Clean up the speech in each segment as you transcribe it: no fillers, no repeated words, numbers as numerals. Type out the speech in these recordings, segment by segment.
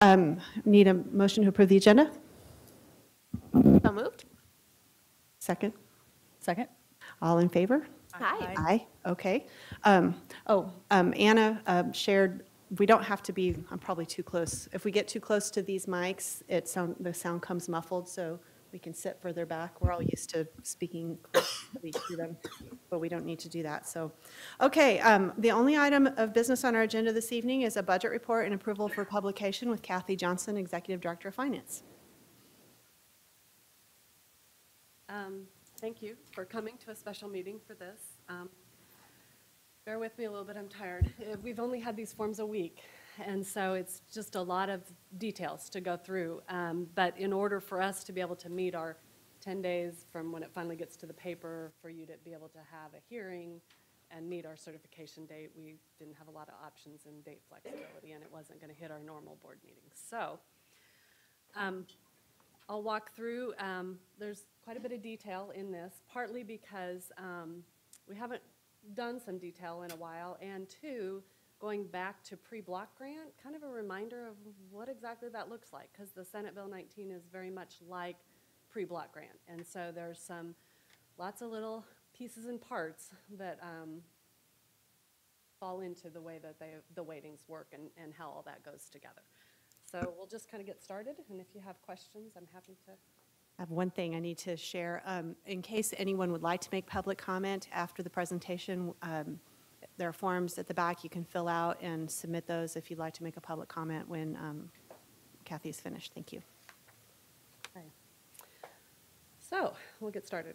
Need a motion to approve the agenda? So moved. Second? Second? All in favor? Hi. Aye, okay. Anna shared, we don't have to be, I'm probably too close. If we get too close to these mics, the sound comes muffled, so we can sit further back. We're all used to speaking closely to them, but we don't need to do that, so. Okay, the only item of business on our agenda this evening is a budget report and approval for publication with Kathy Johnson, Executive Director of Finance. Thank you for coming to a special meeting for this. Bear with me a little bit, I'm tired. We've only had these forms a week, and so it's just a lot of details to go through. But in order for us to be able to meet our 10 days from when it finally gets to the paper, for you to be able to have a hearing and meet our certification date, we didn't have a lot of options in date flexibility, and it wasn't going to hit our normal board meetings. So I'll walk through. There's quite a bit of detail in this, partly because we haven't done some detail in a while, and two, going back to pre-block grant, kind of a reminder of what exactly that looks like, because the Senate Bill 19 is very much like pre-block grant, and so there's lots of little pieces and parts that fall into the way that the weightings work and how all that goes together. So we'll just kind of get started, and if you have questions, I'm happy to. I have one thing I need to share. In case anyone would like to make public comment after the presentation, there are forms at the back you can fill out and submit those if you'd like to make a public comment when Kathy's finished. Thank you. Okay. So we'll get started.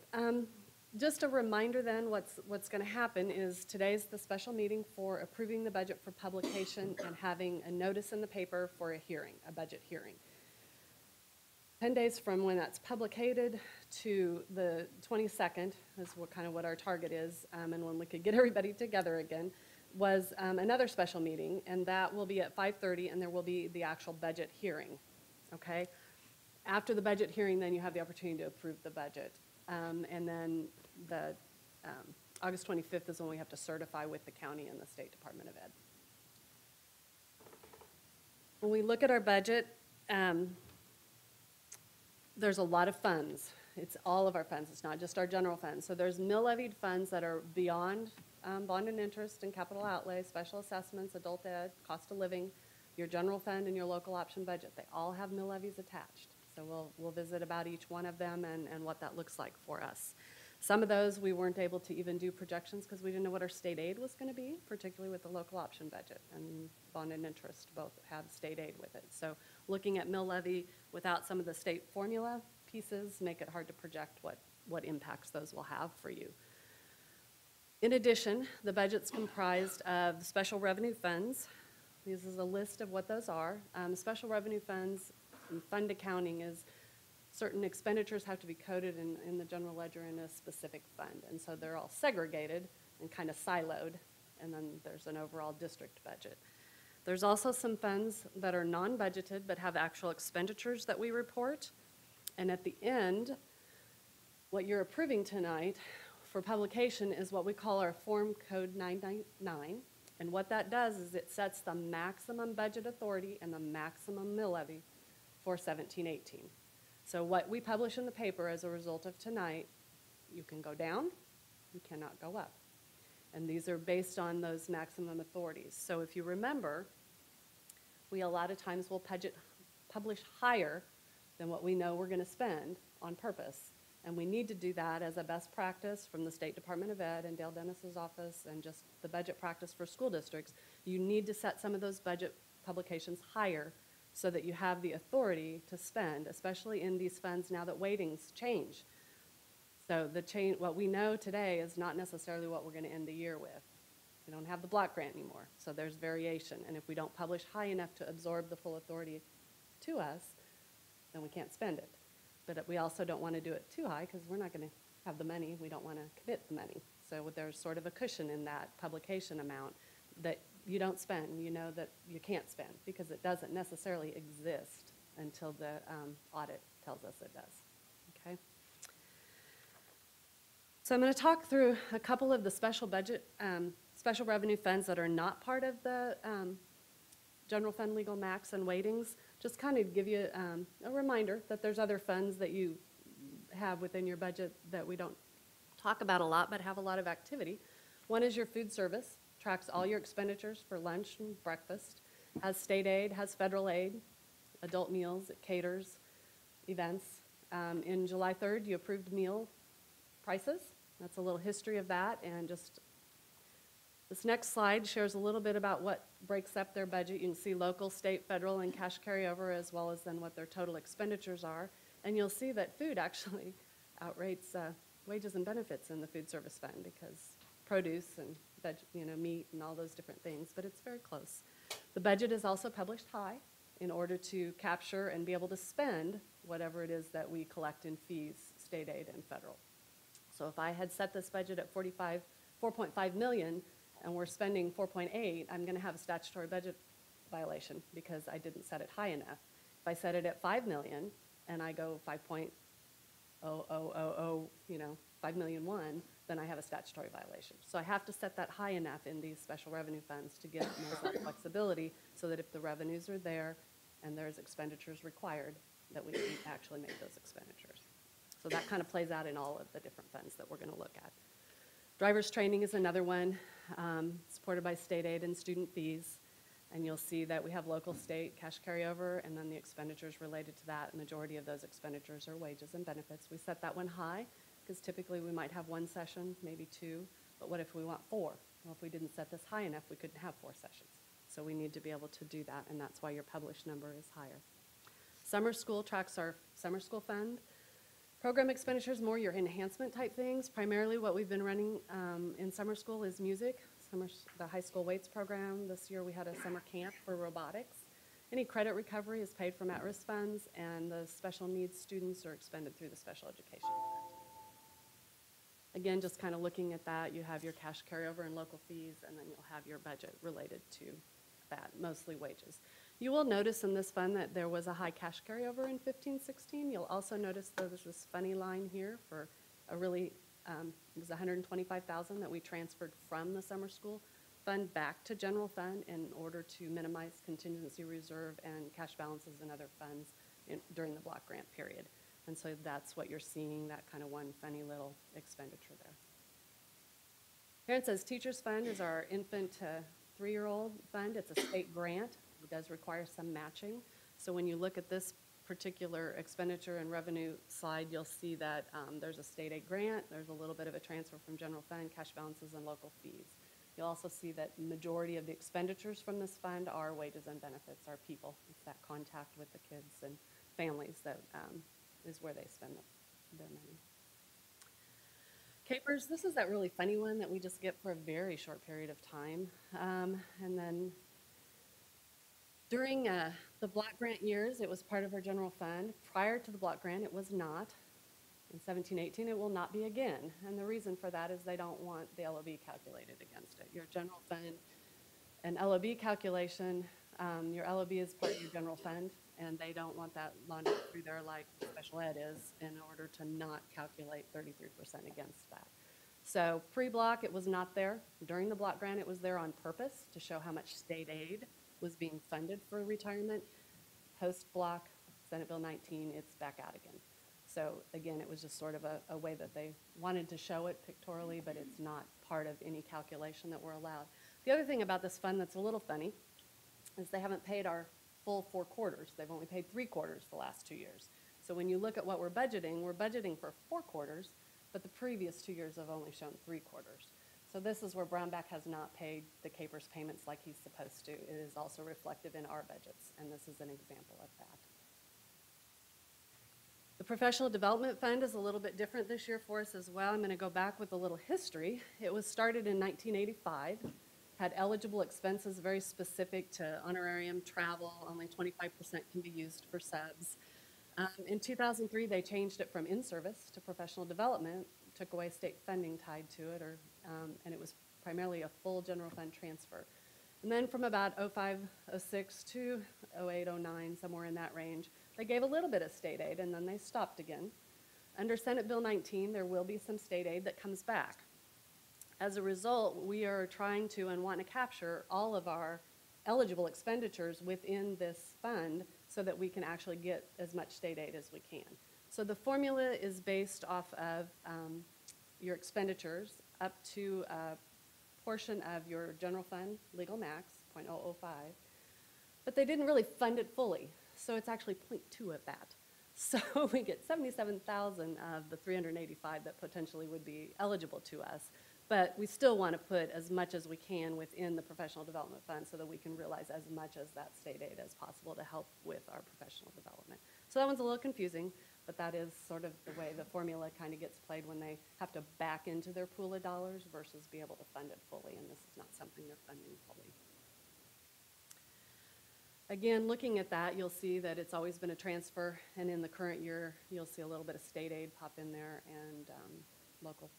Just a reminder then, what's going to happen is today's the special meeting for approving the budget for publication and having a notice in the paper for a hearing, a budget hearing. 10 days from when that's publicated to the 22nd is what our target is, and when we could get everybody together again, was another special meeting, and that will be at 5:30, and there will be the actual budget hearing, okay? After the budget hearing, then you have the opportunity to approve the budget. And then the August 25th is when we have to certify with the county and the State Department of Ed. When we look at our budget, there's a lot of funds. It's all of our funds. It's not just our general funds. So there's mill-levied funds that are beyond bond and interest and capital outlay, special assessments, adult ed, cost of living, your general fund, and your local option budget. They all have mill levies attached. So we'll visit about each one of them and what that looks like for us. Some of those we weren't able to even do projections because we didn't know what our state aid was going to be, particularly with the local option budget, and bond and interest both have state aid with it. So looking at mill levy without some of the state formula pieces make it hard to project what impacts those will have for you. In addition, the budget's comprised of special revenue funds. This is a list of what those are. Special revenue funds and fund accounting is certain expenditures have to be coded in the general ledger in a specific fund. And so they're all segregated and kind of siloed, and then there's an overall district budget. There's also some funds that are non-budgeted but have actual expenditures that we report. And at the end, what you're approving tonight for publication is what we call our Form Code 999. And what that does is it sets the maximum budget authority and the maximum mill levy for 17-18. So what we publish in the paper as a result of tonight, you can go down, you cannot go up. And these are based on those maximum authorities. So if you remember, we a lot of times will publish higher than what we know we're going to spend on purpose. And we need to do that as a best practice from the State Department of Ed and Dale Dennis's office and just the budget practice for school districts. You need to set some of those budget publications higher so that you have the authority to spend, especially in these funds now that weightings change. So what we know today is not necessarily what we're going to end the year with. We don't have the block grant anymore, so there's variation. And if we don't publish high enough to absorb the full authority to us, then we can't spend it. But we also don't want to do it too high because we're not going to have the money. We don't want to commit the money. So there's sort of a cushion in that publication amount that you don't spend, you know that you can't spend because it doesn't necessarily exist until the audit tells us it does, okay? So I'm going to talk through a couple of the special revenue funds that are not part of the general fund legal max and weightings, just kind of give you a reminder that there's other funds that you have within your budget that we don't talk about a lot but have a lot of activity. One is your food service, tracks all your expenditures for lunch and breakfast, has state aid, has federal aid, adult meals, it caters, events. In July 3rd, you approved meal prices. That's a little history of that, and just this next slide shares a little bit about what breaks up their budget. You can see local, state, federal, and cash carryover, as well as then what their total expenditures are. And you'll see that food actually outrates wages and benefits in the food service fund, because produce and meat and all those different things, but it's very close. The budget is also published high in order to capture and be able to spend whatever it is that we collect in fees, state aid and federal. So if I had set this budget at 4.5 million and we're spending 4.8, I'm going to have a statutory budget violation because I didn't set it high enough. If I set it at 5 million and I go 5.0000, 5,000,001, then I have a statutory violation. So I have to set that high enough in these special revenue funds to give more that flexibility so that if the revenues are there and there's expenditures required, that we can actually make those expenditures. So that kind of plays out in all of the different funds that we're going to look at. Driver's training is another one, supported by state aid and student fees. And you'll see that we have local, state, cash carryover, and then the expenditures related to that. Majority of those expenditures are wages and benefits. We set that one high because typically we might have one session, maybe two, but what if we want 4? Well, if we didn't set this high enough, we couldn't have 4 sessions. So we need to be able to do that, and that's why your published number is higher. Summer school tracks our summer school fund. Program expenditures, more your enhancement type things. Primarily what we've been running in summer school is music. The high school weights program. This year we had a summer camp for robotics. Any credit recovery is paid from at-risk funds, and the special needs students are expended through the special education fund. Again, just kind of looking at that, you have your cash carryover and local fees, and then you'll have your budget related to that, mostly wages. You will notice in this fund that there was a high cash carryover in 15-16. You'll also notice there's this funny line here for a really it was $125,000 that we transferred from the summer school fund back to general fund in order to minimize contingency reserve and cash balances in other funds during the block grant period. And so that's what you're seeing, that kind of one funny little expenditure there. Here it says teachers fund is our infant to 3-year-old fund. It's a state grant. It does require some matching. So when you look at this particular expenditure and revenue slide, you'll see that there's a state aid grant, there's a little bit of a transfer from general fund, cash balances, and local fees. You'll also see that the majority of the expenditures from this fund are wages and benefits, are people. It's that contact with the kids and families that is where they spend their money. KPERS, this is that really funny one that we just get for a very short period of time. And then during the block grant years, it was part of our general fund. Prior to the block grant, it was not. In 17-18, it will not be again. And the reason for that is they don't want the LOB calculated against it. Your general fund, an LOB calculation, your LOB is part of your general fund, and they don't want that laundered through there like special ed is in order to not calculate 33% against that. So pre-block, it was not there. During the block grant, it was there on purpose to show how much state aid was being funded for retirement. Post-block, Senate Bill 19, it's back out again. So again, it was just sort of a way that they wanted to show it pictorially, but it's not part of any calculation that we're allowed. The other thing about this fund that's a little funny is they haven't paid our full 4 quarters. They've only paid 3 quarters the last 2 years. So when you look at what we're budgeting for 4 quarters, but the previous 2 years have only shown 3 quarters. So this is where Brownback has not paid the KPERS payments like he's supposed to. It is also reflective in our budgets, and this is an example of that. The Professional Development Fund is a little bit different this year for us as well. I'm going to go back with a little history. It was started in 1985, had eligible expenses very specific to honorarium, travel, only 25% can be used for subs. In 2003, they changed it from in-service to professional development, took away state funding tied to it, and it was primarily a full general fund transfer. And then from about 05, 06 to 08, 09, somewhere in that range, they gave a little bit of state aid, and then they stopped again. Under Senate Bill 19, there will be some state aid that comes back. As a result, we are trying to and want to capture all of our eligible expenditures within this fund so that we can actually get as much state aid as we can. So the formula is based off of your expenditures up to a portion of your general fund legal max, 0.005, but they didn't really fund it fully, so it's actually 0.2 of that. So we get 77,000 of the 385 that potentially would be eligible to us, but we still want to put as much as we can within the professional development fund so that we can realize as much as that state aid as possible to help with our professional development. So that one's a little confusing, but that is sort of the way the formula kind of gets played when they have to back into their pool of dollars versus be able to fund it fully, and this is not something they're funding fully. Again, looking at that, you'll see that it's always been a transfer, and in the current year, you'll see a little bit of state aid pop in there and local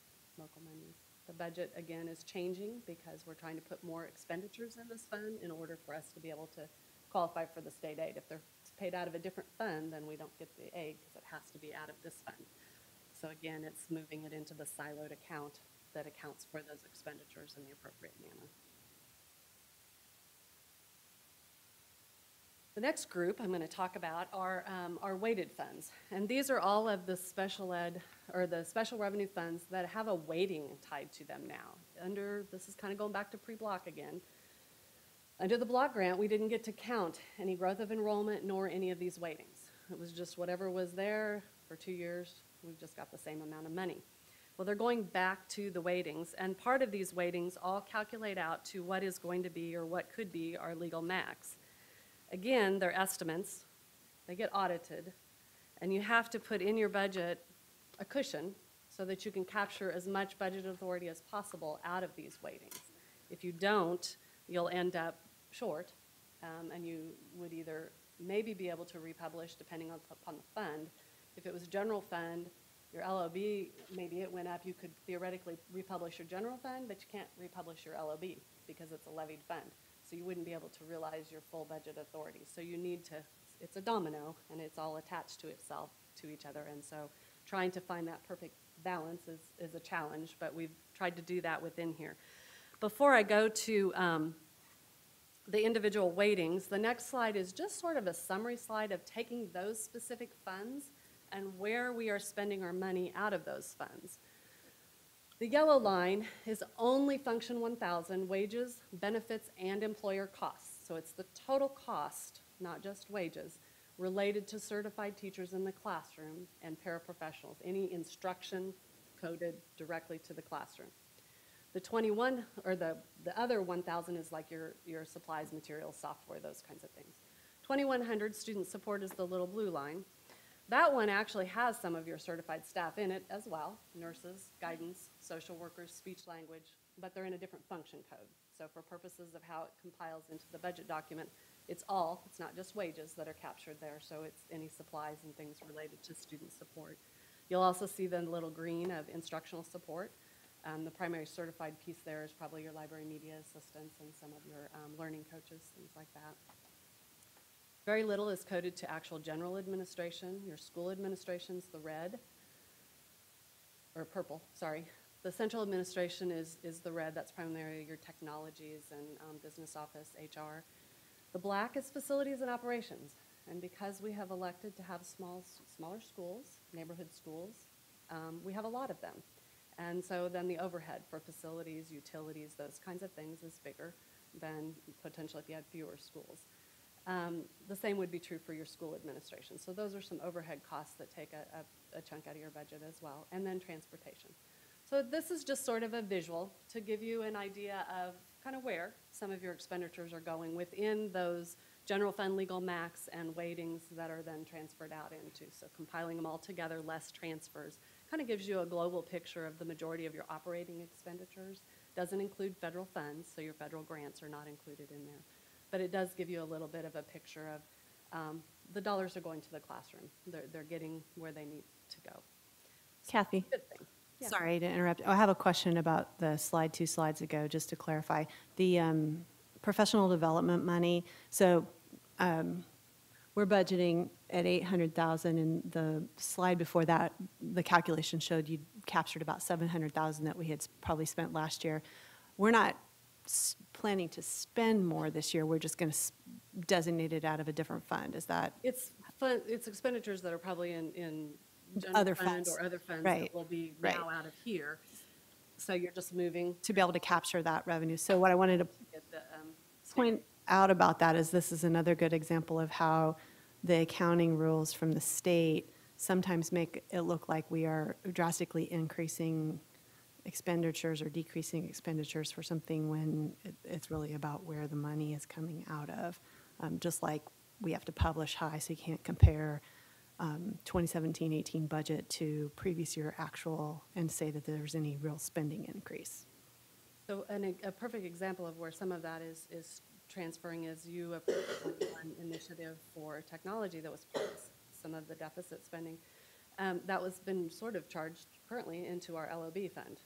monies. The budget, again, is changing because we're trying to put more expenditures in this fund in order for us to be able to qualify for the state aid. If they're paid out of a different fund, then we don't get the aid because it has to be out of this fund. So again, it's moving it into the siloed account that accounts for those expenditures in the appropriate manner. The next group I'm going to talk about are our weighted funds. And these are all of the special ed, or the special revenue funds that have a weighting tied to them now. This is kind of going back to pre-block again. Under the block grant, we didn't get to count any growth of enrollment nor any of these weightings. It was just whatever was there for 2 years, we've just got the same amount of money. Well, they're going back to the weightings, and part of these weightings all calculate out to what is going to be or what could be our legal max. Again, they're estimates, they get audited, and you have to put in your budget a cushion so that you can capture as much budget authority as possible out of these weightings. If you don't, you'll end up short, and you would either maybe be able to republish depending upon the fund. If it was a general fund, your LOB, maybe it went up, you could theoretically republish your general fund, but you can't republish your LOB because it's a levied fund. So you wouldn't be able to realize your full budget authority. So you need to, it's a domino, and it's all attached to itself, to each other. And so trying to find that perfect balance is a challenge, but we've tried to do that within here. Before I go to the individual weightings, the next slide is just sort of a summary slide of taking those specific funds and where we are spending our money out of those funds. The yellow line is only Function 1000, wages, benefits, and employer costs. So it's the total cost, not just wages, related to certified teachers in the classroom and paraprofessionals, any instruction coded directly to the classroom. The 21, or the other 1,000 is like your supplies, materials, software, those kinds of things. 2,100 student support is the little blue line. That one actually has some of your certified staff in it as well, nurses, guidance, social workers, speech language, but they're in a different function code. So for purposes of how it compiles into the budget document, it's not just wages that are captured there, so it's any supplies and things related to student support. You'll also see the little green of instructional support. The primary certified piece there is probably your library media assistants and some of your learning coaches, things like that. Very little is coded to actual general administration. Your school administration's the red, or purple, sorry. The central administration is the red. That's primarily your technologies and business office, HR. The black is facilities and operations. And because we have elected to have smaller schools, neighborhood schools, we have a lot of them. And so then the overhead for facilities, utilities, those kinds of things is bigger than potentially if you had fewer schools. The same would be true for your school administration. So those are some overhead costs that take a chunk out of your budget as well. And then transportation. So this is just sort of a visual to give you an idea of kind of where some of your expenditures are going within those general fund legal max and weightings that are then transferred out into. So compiling them all together, less transfers, kind of gives you a global picture of the majority of your operating expenditures. Doesn't include federal funds, so your federal grants are not included in there. But it does give you a little bit of a picture of the dollars are going to the classroom. They're getting where they need to go. So Kathy, good thing. Yeah. sorry to interrupt. I have a question about the slide 2 slides ago, just to clarify. The professional development money, so we're budgeting at $800,000, and the slide before that, the calculation showed you captured about $700,000 that we had probably spent last year. We're not planning to spend more this year, we're just going to designate it out of a different fund. Is that? It's expenditures that are probably in general Other fund funds. or other funds Right, that will be right. now out of here. So you're just moving To be able to capture that revenue. So what I wanted to to get the state. point out about that is this is another good example of how the accounting rules from the state sometimes make it look like we are drastically increasing expenditures or decreasing expenditures for something when it's really about where the money is coming out of. Just like we have to publish high, so you can't compare 2017-18 budget to previous year actual and say that there's any real spending increase. So a perfect example of where some of that is transferring is you approved one initiative for technology that was part of some of the deficit spending. That was been sort of charged currently into our LOB fund.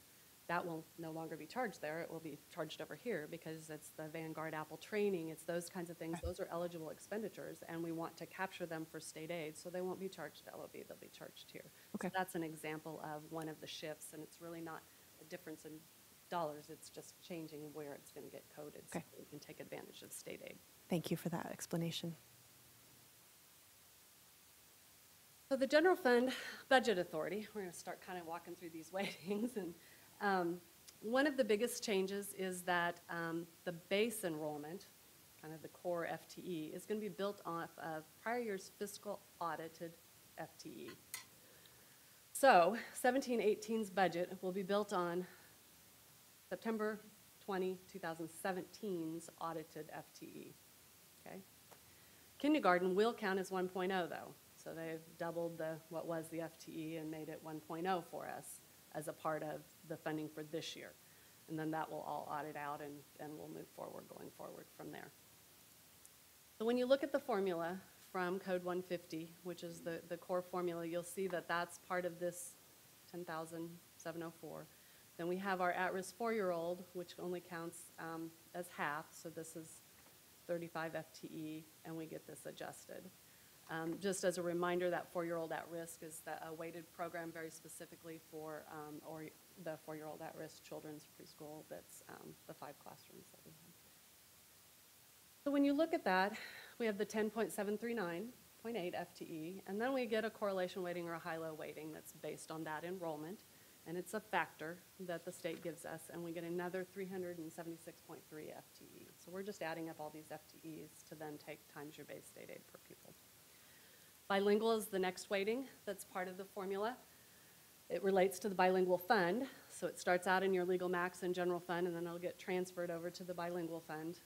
That will no longer be charged there. It will be charged over here because it's the Vanguard Apple training. It's those kinds of things. Right. Those are eligible expenditures, and we want to capture them for state aid, so they won't be charged to LOB. They'll be charged here. Okay. So that's an example of one of the shifts, and it's really not a difference in dollars. It's just changing where it's going to get coded so Okay. we can take advantage of state aid. Thank you for that explanation. So the general fund budget authority, we're going to start kind of walking through these weightings. And one of the biggest changes is that the base enrollment, kind of the core FTE, is going to be built off of prior year's fiscal audited FTE. So 17-18's budget will be built on September 2017's audited FTE. Okay. Kindergarten will count as 1.0 though. So they've doubled what was the FTE and made it 1.0 for us as a part of the funding for this year. And then that will all audit out and we'll move forward, going forward from there. So when you look at the formula from Code 150, which is the core formula, you'll see that that's part of this 10,704. Then we have our at-risk 4-year-old, which only counts as half. So this is 35 FTE, and we get this adjusted. Just as a reminder, that 4-year-old at risk is a weighted program very specifically for or the 4-year-old at risk children's preschool. That's the 5 classrooms that we have. So when you look at that, we have the 10.739.8 FTE, and then we get a correlation weighting or a high-low weighting that's based on that enrollment, and it's a factor that the state gives us, and we get another 376.3 FTE. So we're just adding up all these FTEs to then take times your base state aid per pupil. Bilingual is the next weighting that's part of the formula. It relates to the bilingual fund, so it starts out in your legal max and general fund, and then it'll get transferred over to the bilingual fund.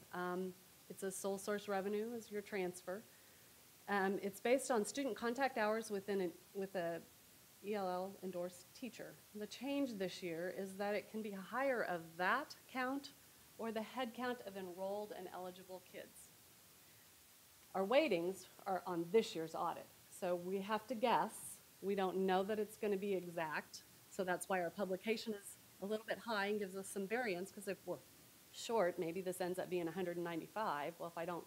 It's a sole source revenue as your transfer. It's based on student contact hours with a ELL endorsed teacher. The change this year is that it can be higher of that count or the head count of enrolled and eligible kids. Our weightings are on this year's audit, so we have to guess. We don't know that it's going to be exact, so that's why our publication is a little bit high and gives us some variance, because if we're short, maybe this ends up being 195. Well, if I don't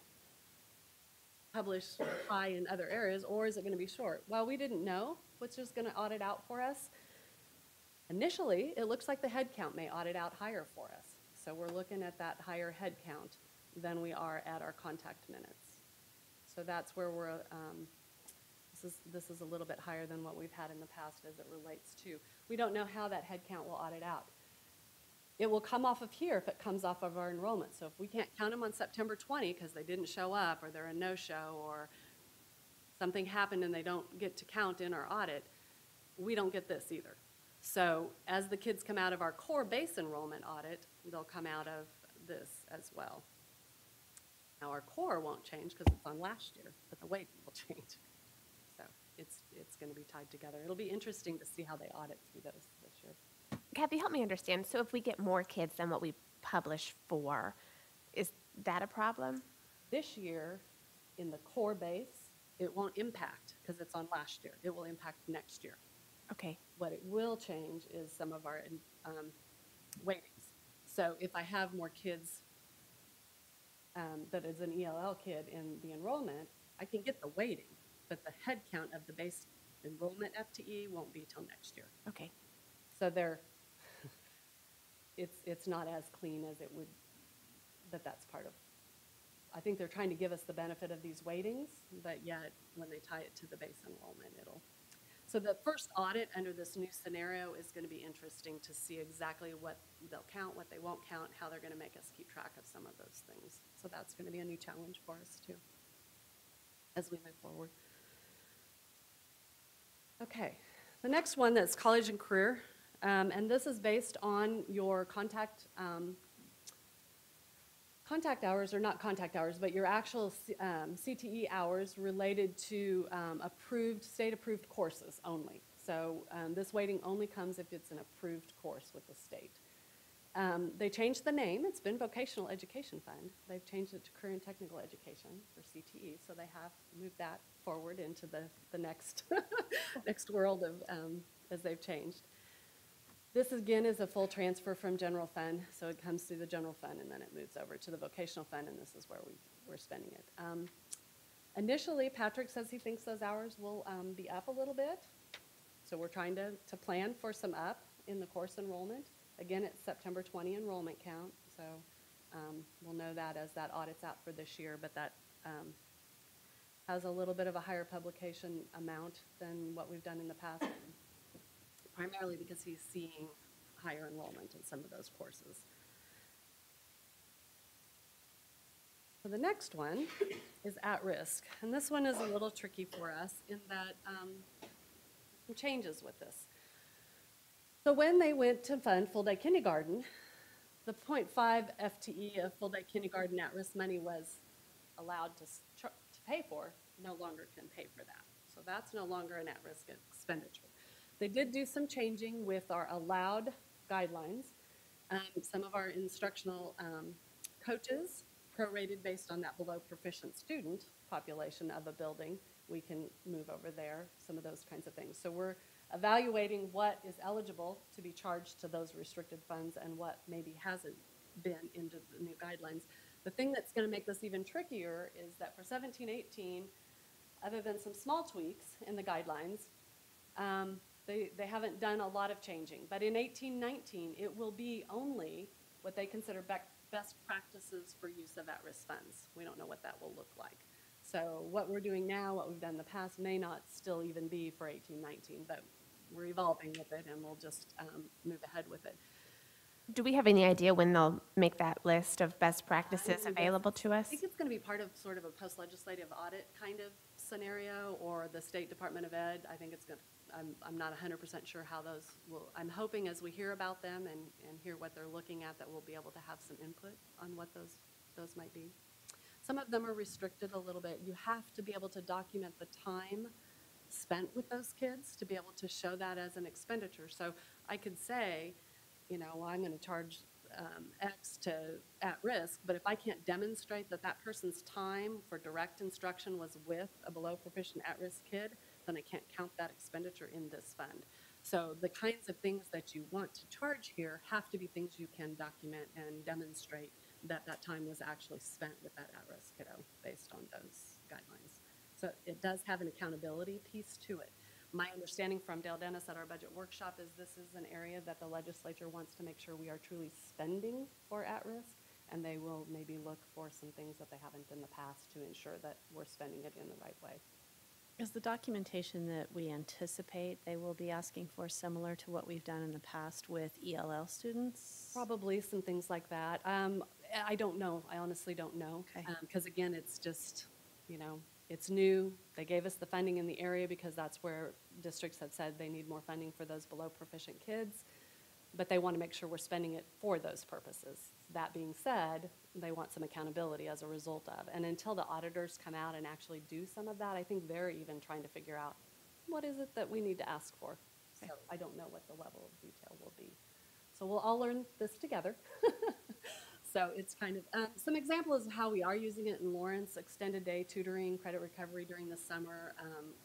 publish high in other areas, or is it going to be short? Well, we didn't know which is going to audit out for us. Initially, it looks like the head count may audit out higher for us, so we're looking at that higher head count than we are at our contact minutes. So that's where we're, this is a little bit higher than what we've had in the past as it relates to. We don't know how that head count will audit out. It will come off of here if it comes off of our enrollment. So if we can't count them on September 20 because they didn't show up or they're a no-show or something happened and they don't get to count in our audit, we don't get this either. So as the kids come out of our core base enrollment audit, they'll come out of this as well. Now, our core won't change because it's on last year, but the weighting will change. So it's going to be tied together. It'll be interesting to see how they audit through those this year. Kathy, help me understand. So if we get more kids than what we publish for, is that a problem? This year, in the core base, it won't impact because it's on last year. It will impact next year. Okay. What it will change is some of our weightings. So if I have more kids that is an ELL kid in the enrollment, I can get the weighting, but the head count of the base enrollment FTE won't be till next year. Okay. So it's not as clean as it would that's part of, I think they're trying to give us the benefit of these weightings, but yet when they tie it to the base enrollment, so the first audit under this new scenario is going to be interesting to see exactly what they'll count, what they won't count, how they're going to make us keep track of some of those things. So that's going to be a new challenge for us too, as we move forward. Okay, the next one that's college and career, and this is based on your contact hours, or not contact hours, but your actual CTE hours related to state-approved courses only. So this weighting only comes if it's an approved course with the state. They changed the name. It's been Vocational Education Fund. They've changed it to Career and Technical Education, or CTE, so they have moved that forward into the next, next world of, as they've changed. This, again, is a full transfer from general fund, so it comes through the general fund, and then it moves over to the vocational fund, and this is where we're spending it. Initially, Patrick says he thinks those hours will be up a little bit, so we're trying to plan for some up in the course enrollment. Again, it's September 20 enrollment count, so we'll know that as that audit's out for this year, but that has a little bit of a higher publication amount than what we've done in the past, primarily because he's seeing higher enrollment in some of those courses. So the next one is at risk, and this one is a little tricky for us in that some changes with this. So when they went to fund full-day kindergarten, the 0.5 FTE of full-day kindergarten at-risk money was allowed to pay for, no longer can pay for that. So that's no longer an at-risk expenditure. They did do some changing with our allowed guidelines. Some of our instructional coaches prorated based on that below proficient student population of a building. We can move over there, some of those kinds of things. So we're evaluating what is eligible to be charged to those restricted funds and what maybe hasn't been into the new guidelines. The thing that's going to make this even trickier is that for 17-18, other than some small tweaks in the guidelines, they haven't done a lot of changing. But in 18-19, it will be only what they consider best practices for use of at-risk funds. We don't know what that will look like. So what we're doing now, what we've done in the past, may not still even be for 18-19, but we're evolving with it, and we'll just move ahead with it. Do we have any idea when they'll make that list of best practices available to us? I think it's going to be part of sort of a post-legislative audit kind of scenario, or the State Department of Ed. I think it's going to, I'm not 100% sure how those will, I'm hoping as we hear about them and hear what they're looking at, that we'll be able to have some input on what those might be. Some of them are restricted a little bit. You have to be able to document the time spent with those kids to be able to show that as an expenditure. So I could say, you know, well, I'm going to charge X to at risk, but if I can't demonstrate that that person's time for direct instruction was with a below proficient at-risk kid, then I can't count that expenditure in this fund. So the kinds of things that you want to charge here have to be things you can document and demonstrate that that time was actually spent with that at-risk kiddo based on those guidelines. So it does have an accountability piece to it. My understanding from Dale Dennis at our budget workshop is this is an area that the legislature wants to make sure we are truly spending for at-risk, and they will maybe look for some things that they haven't in the past to ensure that we're spending it in the right way. Is the documentation that we anticipate they will be asking for similar to what we've done in the past with ELL students? Probably some things like that. I don't know. I honestly don't know. Okay. Because again, it's just, you know, it's new. They gave us the funding in the area because that's where districts had said they need more funding for those below proficient kids, but they want to make sure we're spending it for those purposes. That being said, they want some accountability as a result of. And until the auditors come out and actually do some of that, I think they're even trying to figure out what is it that we need to ask for. Okay. So I don't know what the level of detail will be. So we'll all learn this together. So it's kind of some examples of how we are using it in Lawrence: extended day tutoring, credit recovery during the summer,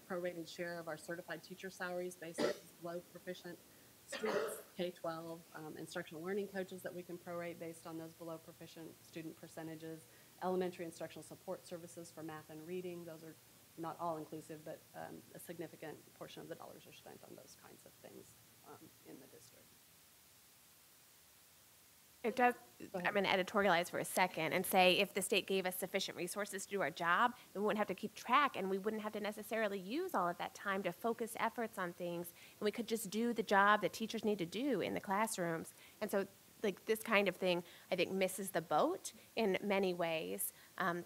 prorated share of our certified teacher salaries based on low proficient students, K-12, instructional learning coaches that we can prorate based on those below proficient student percentages, elementary instructional support services for math and reading. Those are not all inclusive, but a significant portion of the dollars are spent on those kinds of things in the district. It does, I'm going to editorialize for a second and say if the state gave us sufficient resources to do our job, then we wouldn't have to keep track and we wouldn't have to necessarily use all of that time to focus efforts on things. And we could just do the job that teachers need to do in the classrooms. And so like this kind of thing, I think misses the boat in many ways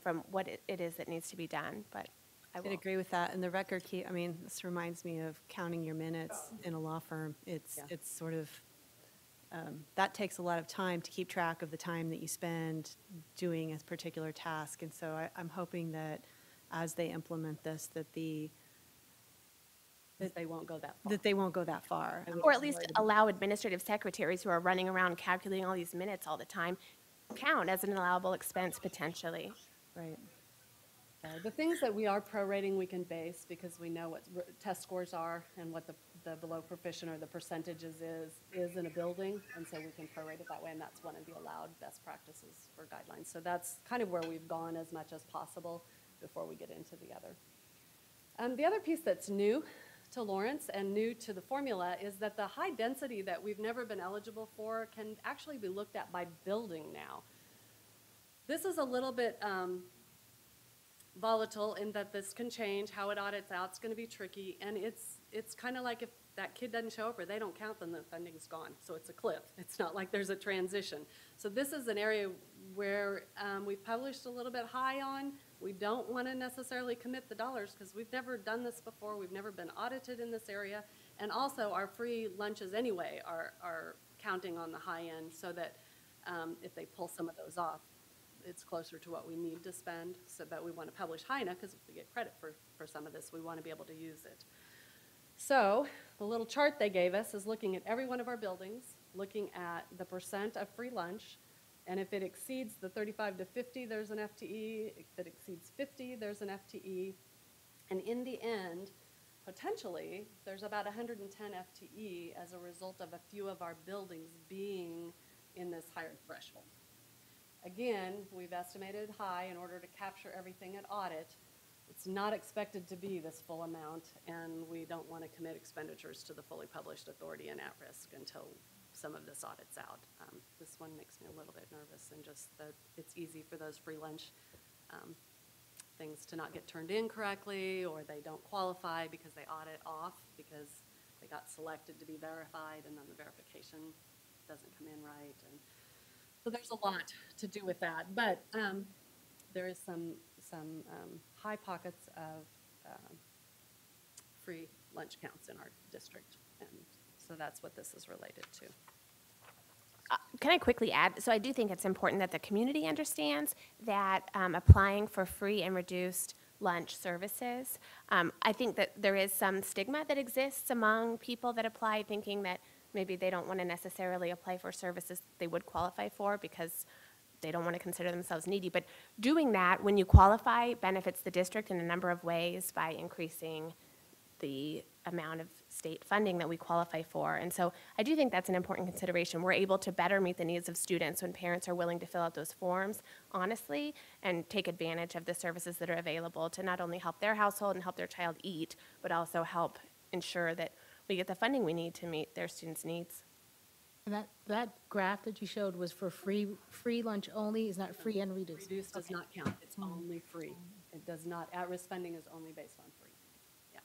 from what it is that needs to be done. But I I'd will. agree with that. And the record keep, I mean, this reminds me of counting your minutes in a law firm. It's sort of, that takes a lot of time to keep track of the time that you spend doing a particular task. And so I'm hoping that as they implement this, that they won't go that far. that they won't go that far. Or at least allow administrative secretaries who are running around calculating all these minutes all the time count as an allowable expense potentially. Right. The things that we are prorating, we can base because we know what test scores are and what the below proficient or the percentages is in a building, and so we can prorate it that way, and that's one of the allowed best practices for guidelines. So that's kind of where we've gone as much as possible before we get into the other. The other piece that's new to Lawrence and new to the formula is that the high density that we've never been eligible for can actually be looked at by building now. This is a little bit volatile in that this can change, how it audits out, it's going to be tricky, and it's kind of like if that kid doesn't show up or they don't count, then the funding's gone. So it's a cliff. It's not like there's a transition. So this is an area where we've published a little bit high on. We don't want to necessarily commit the dollars because we've never done this before. We've never been audited in this area. And also our free lunches anyway are counting on the high end so that if they pull some of those off, it's closer to what we need to spend, so that we want to publish high enough because if we get credit for some of this, we want to be able to use it. So the little chart they gave us is looking at every one of our buildings, looking at the percent of free lunch, and if it exceeds the 35 to 50, there's an FTE. If it exceeds 50, there's an FTE. And in the end, potentially, there's about 110 FTE as a result of a few of our buildings being in this higher threshold. Again, we've estimated high in order to capture everything at audit. It's not expected to be this full amount, and we don't want to commit expenditures to the fully published authority and at risk until some of this audit's out. This one makes me a little bit nervous, and just that it's easy for those free lunch things to not get turned in correctly, or they don't qualify because they audit off because they got selected to be verified, and then the verification doesn't come in right. And so there's a lot to do with that, but there is some high pockets of free lunch counts in our district, and so that's what this is related to. Can I quickly add? So I do think it's important that the community understands that applying for free and reduced lunch services, I think that there is some stigma that exists among people that apply thinking that maybe they don't want to necessarily apply for services they would qualify for because they don't want to consider themselves needy. But doing that when you qualify benefits the district in a number of ways by increasing the amount of state funding that we qualify for. And so I do think that's an important consideration. We're able to better meet the needs of students when parents are willing to fill out those forms honestly and take advantage of the services that are available to not only help their household and help their child eat, but also help ensure that we get the funding we need to meet their students' needs. And that graph that you showed was for free lunch only, is not free and reduced? Reduced does not count. It's only free. It does not, at-risk funding is only based on free. Yeah.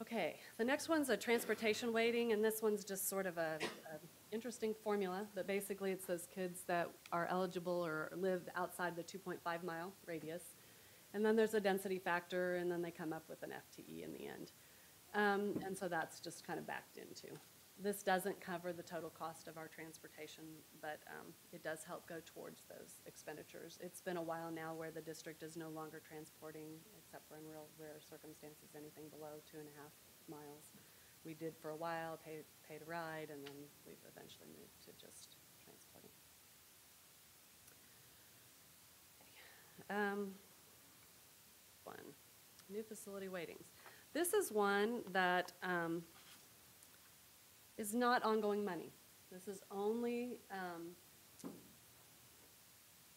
Okay, the next one's a transportation weighting, and this one's just sort of a interesting formula, but basically it's those kids that are eligible or live outside the 2.5-mile radius. And then there's a density factor, and then they come up with an FTE in the end. And so that's just kind of backed into. This doesn't cover the total cost of our transportation, but it does help go towards those expenditures. It's been a while now where the district is no longer transporting, except for in real rare circumstances, anything below 2.5 miles. We did for a while, pay to ride, and then we've eventually moved to just transporting. New facility weightings. This is one that is not ongoing money. This is only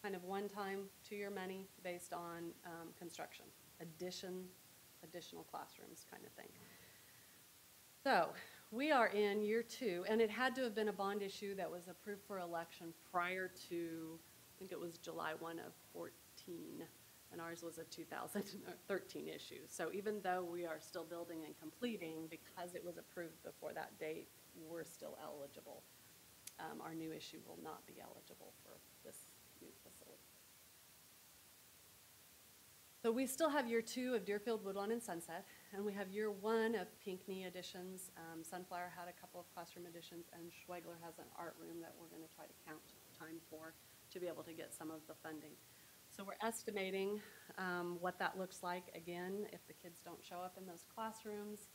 kind of one-time 2-year money based on construction, additional classrooms kind of thing. So we are in year 2, and it had to have been a bond issue that was approved for election prior to, I think it was July 1 of 14, and ours was a 2013 issue. So even though we are still building and completing, because it was approved before that date, we're still eligible. Our new issue will not be eligible for this new facility. So we still have year 2 of Deerfield, Woodlawn, and Sunset, and we have year 1 of Pinckney additions. Sunflower had a couple of classroom additions, and Schwegler has an art room that we're going to try to count time for to be able to get some of the funding. So we're estimating what that looks like. Again, if the kids don't show up in those classrooms,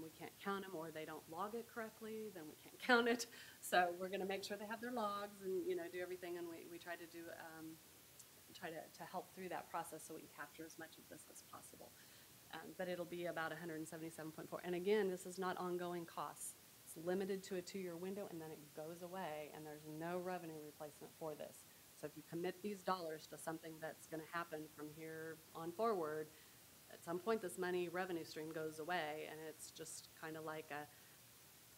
we can't count them, or they don't log it correctly, then we can't count it. So we're going to make sure they have their logs and, you know, do everything, and we try to do to help through that process so we can capture as much of this as possible. But it'll be about 177.4. And again, this is not ongoing costs. It's limited to a 2-year window, and then it goes away, and there's no revenue replacement for this. So if you commit these dollars to something that's going to happen from here on forward, at some point this revenue stream goes away, and it's just kind of like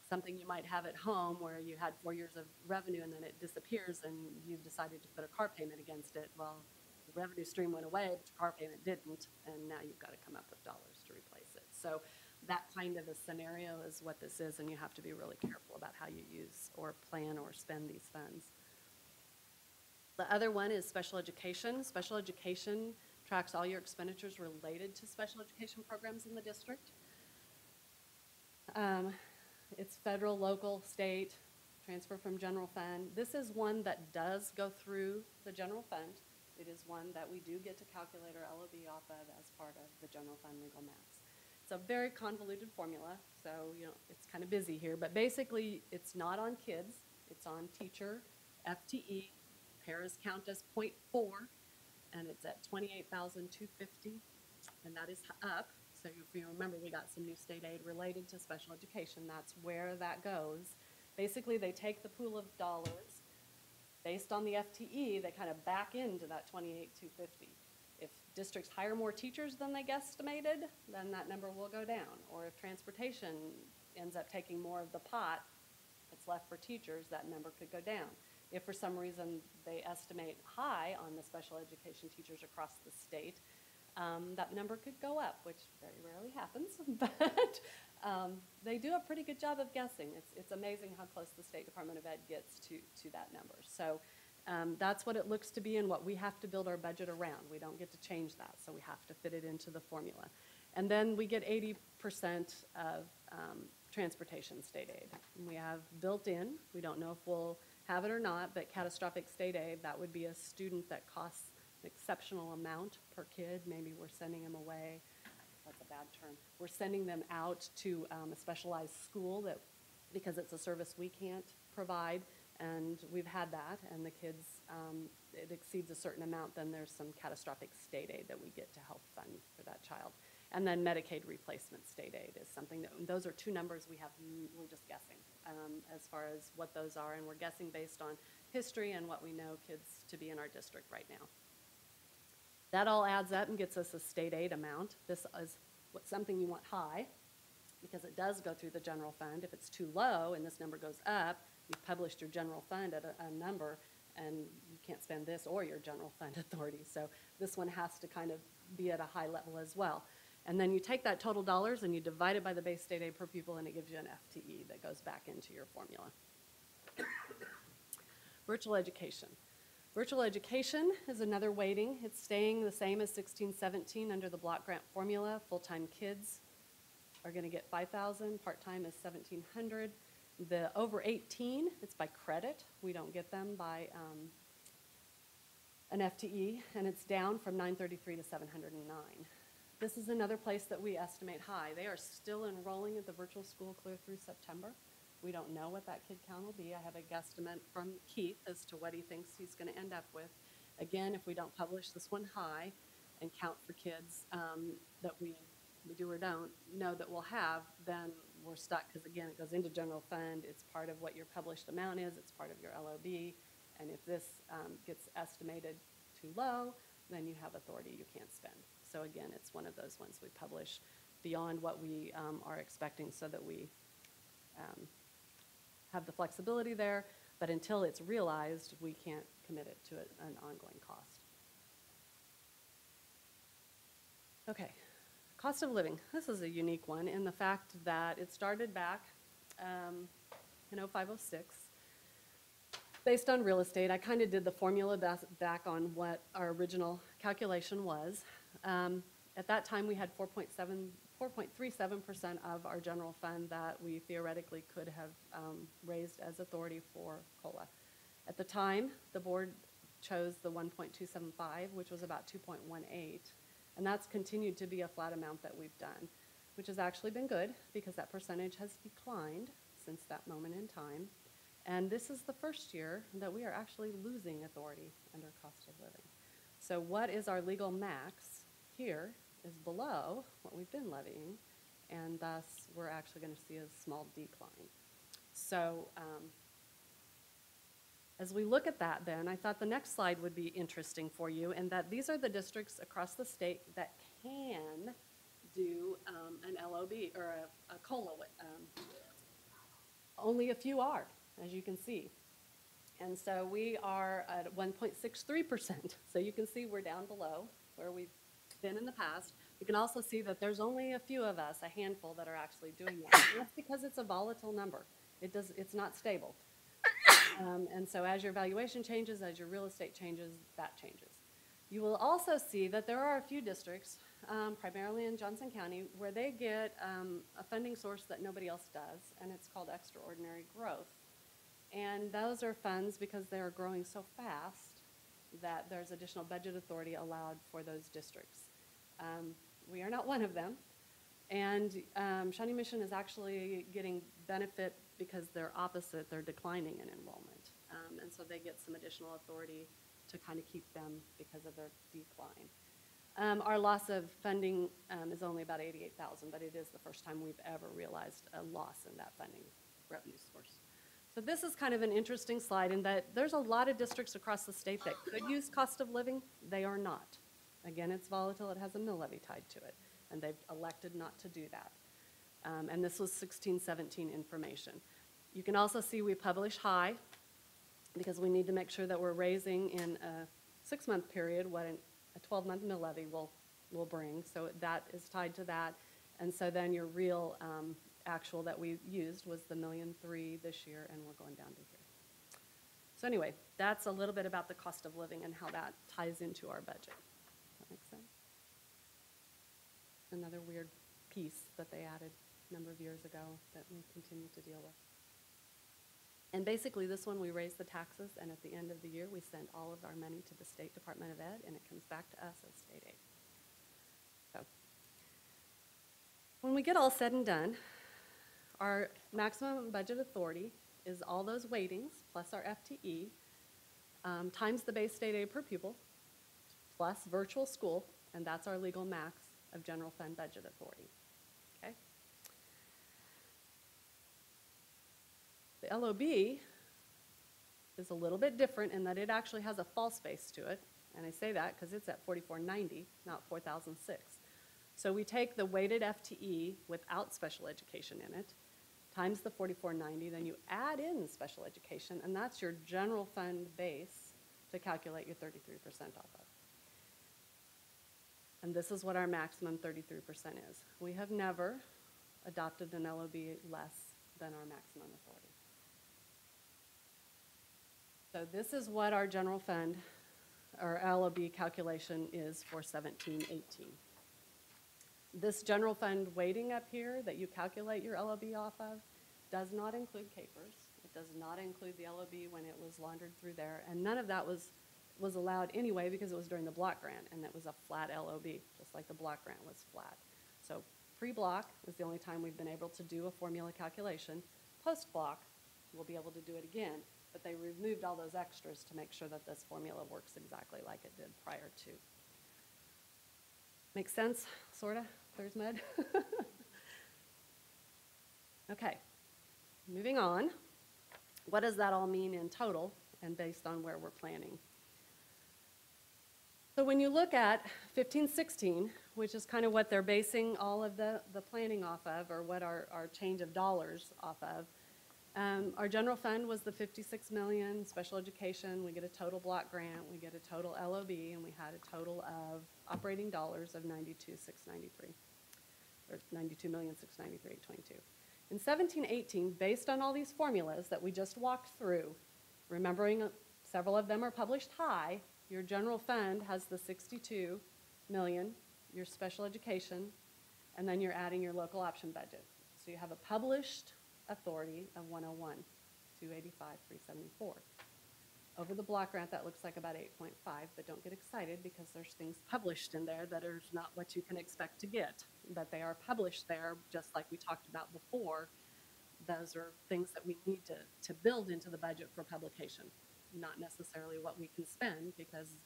something you might have at home where you had 4 years of revenue and then it disappears and you've decided to put a car payment against it. Well, the revenue stream went away, but your car payment didn't, and now you've got to come up with dollars to replace it. So that kind of a scenario is what this is, and you have to be really careful about how you use or plan or spend these funds. The other one is special education. Special education tracks all your expenditures related to special education programs in the district. It's federal, local, state, transfer from general fund. This is one that does go through the general fund. It is one that we do get to calculate our LOB off of as part of the general fund legal max. It's a very convoluted formula, so you know it's kind of busy here, but basically it's not on kids, it's on teacher, FTE, pairs count as 0.4, and it's at $28,250, and that is up. So if you remember, we got some new state aid related to special education. That's where that goes. Basically, they take the pool of dollars based on the FTE. They kind of back into that $28,250. If districts hire more teachers than they guesstimated, then that number will go down. Or if transportation ends up taking more of the pot that's left for teachers, that number could go down. If for some reason they estimate high on the special education teachers across the state, that number could go up, which very rarely happens, but they do a pretty good job of guessing. It's amazing how close the State Department of Ed gets to that number. So that's what it looks to be and what we have to build our budget around. We don't get to change that, so we have to fit it into the formula. And then we get 80% of transportation state aid. And we have built in, we don't know if we'll have it or not, but catastrophic state aid, that would be a student that costs an exceptional amount per kid. Maybe we're sending them away, that's a bad term, we're sending them out to a specialized school that, because it's a service we can't provide, and we've had that, and the kids, it exceeds a certain amount, then there's some catastrophic state aid that we get to help fund for that child. And then Medicaid replacement state aid is something that, those are two numbers we have, we're just guessing as far as what those are, and we're guessing based on history and what we know kids to be in our district right now. That all adds up and gets us a state aid amount. This is something you want high, because it does go through the general fund. If it's too low and this number goes up, you've published your general fund at a number, and you can't spend this or your general fund authority. So this one has to kind of be at a high level as well. And then you take that total dollars and you divide it by the base state aid per pupil, and it gives you an FTE that goes back into your formula. Virtual education. Virtual education is another weighting. It's staying the same as 16-17 under the block grant formula. Full-time kids are going to get $5,000. Part-time is $1,700. The over 18, it's by credit. We don't get them by an FTE, and it's down from 933 to 709. This is another place that we estimate high. They are still enrolling at the virtual school clear through September. We don't know what that kid count will be. I have a guesstimate from Keith as to what he thinks he's going to end up with. Again, if we don't publish this one high and count for kids that we do or don't know that we'll have, then we're stuck, because again, it goes into general fund. It's part of what your published amount is. It's part of your LOB. And if this gets estimated too low, then you have authority you can't spend. So again, it's one of those ones we publish beyond what we are expecting, so that we have the flexibility there, but until it's realized, we can't commit it to an ongoing cost. Okay, cost of living. This is a unique one in the fact that it started back in 0506. Based on real estate, I kind of did the formula back on what our original calculation was. At that time, we had 4.37% of our general fund that we theoretically could have raised as authority for COLA. At the time, the board chose the 1.275, which was about 2.18, and that's continued to be a flat amount that we've done, which has actually been good because that percentage has declined since that moment in time. And this is the first year that we are actually losing authority under cost of living. So what is our legal max here is below what we've been levying, and thus we're actually going to see a small decline. So as we look at that then, I thought the next slide would be interesting for you, and that these are the districts across the state that can do an LOB or a COLA. Only a few are, as you can see. And so we are at 1.63%. So you can see we're down below where we've been in the past. You can also see that there's only a few of us, a handful, that are actually doing that. And that's because it's a volatile number. It's not stable. And so as your valuation changes, as your real estate changes, that changes. You will also see that there are a few districts, primarily in Johnson County, where they get a funding source that nobody else does, and it's called extraordinary growth. And those are funds because they are growing so fast that there's additional budget authority allowed for those districts. We are not one of them. And Shawnee Mission is actually getting benefit because they're opposite, they're declining in enrollment. And so they get some additional authority to kind of keep them because of their decline. Our loss of funding is only about $88,000, but it is the first time we've ever realized a loss in that funding revenue source. So this is kind of an interesting slide in that there's a lot of districts across the state that could use cost of living. They are not. Again, it's volatile. It has a mill levy tied to it, and they've elected not to do that. And this was 16-17 information. You can also see we publish high because we need to make sure that we're raising in a 6-month period what a 12-month mill levy will bring. So that is tied to that. And so then your real actual that we used was the $1.3 million this year, and we're going down to here. So anyway, that's a little bit about the cost of living and how that ties into our budget. Does that make sense? Another weird piece that they added a number of years ago that we continue to deal with. And basically this one, we raise the taxes, and at the end of the year, we send all of our money to the State Department of Ed, and it comes back to us as state aid. So when we get all said and done, our maximum budget authority is all those weightings plus our FTE times the base state aid per pupil plus virtual school, and that's our legal max of general fund budget authority. Okay. The LOB is a little bit different in that it actually has a false base to it, and I say that because it's at 4490, not 4006. So we take the weighted FTE without special education in it, times the 4490, then you add in special education, and that's your general fund base to calculate your 33% off of. And this is what our maximum 33% is. We have never adopted an LOB less than our maximum authority. So this is what our general fund, or LOB calculation is for 17-18. This general fund weighting up here that you calculate your LOB off of does not include KPERS. It does not include the LOB when it was laundered through there, and none of that was allowed anyway because it was during the block grant, and that was a flat LOB, just like the block grant was flat. So pre-block is the only time we've been able to do a formula calculation. Post-block, we'll be able to do it again, but they removed all those extras to make sure that this formula works exactly like it did prior to. Make sense, sorta? Clear as mud? Okay, moving on. What does that all mean in total and based on where we're planning? So when you look at 15-16, which is kind of what they're basing all of the planning off of, or what our change of dollars off of, our general fund was the 56 million, special education, we get a total block grant, we get a total LOB, and we had a total of operating dollars of 92,693, or 92,693,822. In 17-18, based on all these formulas that we just walked through, remembering several of them are published high, your general fund has the 62 million, your special education, and then you're adding your local option budget. So you have a published authority of 101, 285, 374. Over the block grant, that looks like about 8.5, but don't get excited because there's things published in there that are not what you can expect to get, but they are published there, just like we talked about before. Those are things that we need to build into the budget for publication, not necessarily what we can spend because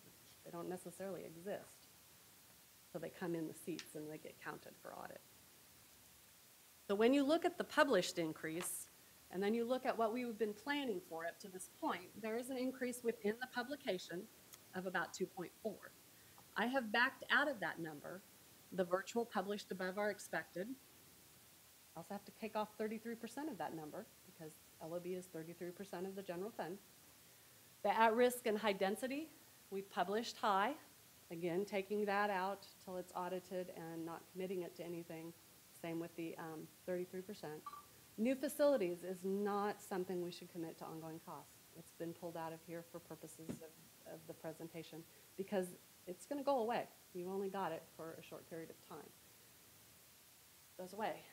they don't necessarily exist. So they come in the seats and they get counted for audit. So when you look at the published increase, and then you look at what we've been planning for up to this point, there is an increase within the publication of about 2.4. I have backed out of that number the virtual published above our expected. I also have to take off 33% of that number because LOB is 33% of the general fund. The at-risk and high density, we've published high. Again, taking that out till it's audited and not committing it to anything. Same with the 33%. New facilities is not something we should commit to ongoing costs. It's been pulled out of here for purposes of the presentation because it's going to go away. You only got it for a short period of time. Goes away.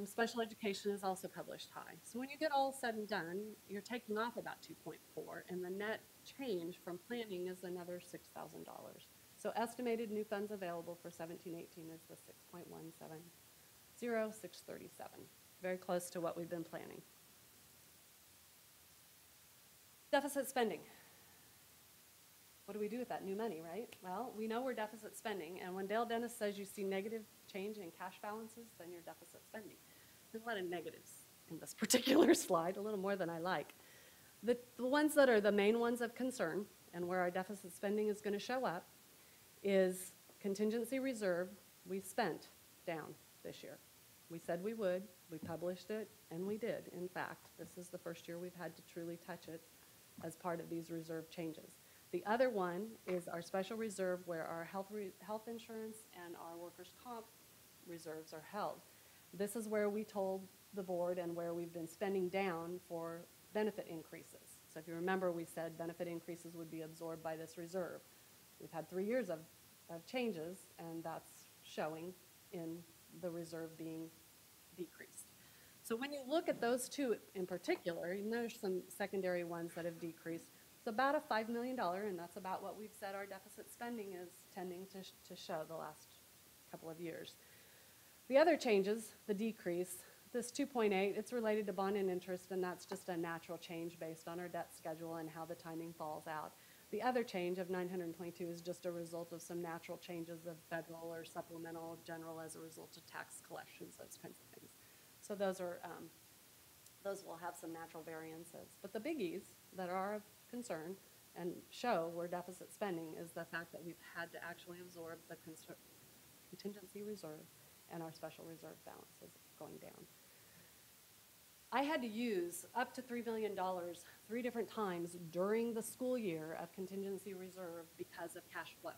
Special education is also published high. So when you get all said and done, you're taking off about 2.4, and the net change from planning is another $6,000. So estimated new funds available for 17-18 is the 6.170,637. Very close to what we've been planning. Deficit spending. What do we do with that new money, right? Well, we know we're deficit spending, and when Dale Dennis says you see negative change in cash balances, then you're deficit spending. There's a lot of negatives in this particular slide, a little more than I like. The ones that are the main ones of concern, and where our deficit spending is going to show up, is contingency reserve. We spent down this year. We said we would, we published it, and we did. In fact, this is the first year we've had to truly touch it as part of these reserve changes. The other one is our special reserve where our health insurance and our workers' comp reserves are held. This is where we told the board and where we've been spending down for benefit increases. So if you remember, we said benefit increases would be absorbed by this reserve. We've had 3 years of changes, and that's showing in the reserve being decreased. So when you look at those two in particular, and there's some secondary ones that have decreased, it's about a $5 million, and that's about what we've said our deficit spending is tending to show the last couple of years. The other changes, the decrease, this 2.8, it's related to bond and interest, and that's just a natural change based on our debt schedule and how the timing falls out. The other change of 922 is just a result of some natural changes of federal or supplemental general as a result of tax collections, those kinds of things. So those will have some natural variances. But the biggies that are of concern and show where deficit spending is the fact that we've had to actually absorb the contingency reserve and our special reserve balances going down. I had to use up to $3 million 3 different times during the school year of contingency reserve because of cash flow.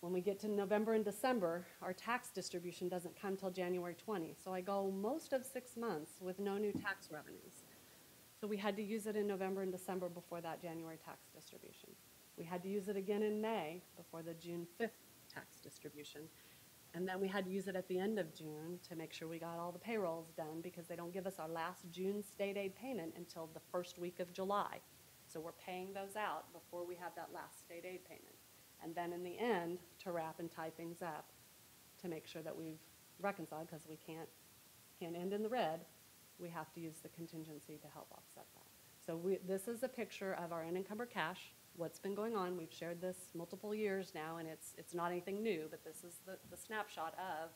When we get to November and December, our tax distribution doesn't come till January 20. So I go most of 6 months with no new tax revenues. So we had to use it in November and December before that January tax distribution. We had to use it again in May before the June 5th tax distribution. And then we had to use it at the end of June to make sure we got all the payrolls done because they don't give us our last June state aid payment until the first week of July. So we're paying those out before we have that last state aid payment. And then in the end, to wrap and tie things up to make sure that we've reconciled, because we can't end in the red, we have to use the contingency to help offset that. So this is a picture of our unencumbered cash, what's been going on. We've shared this multiple years now, and it's not anything new, but this is the snapshot of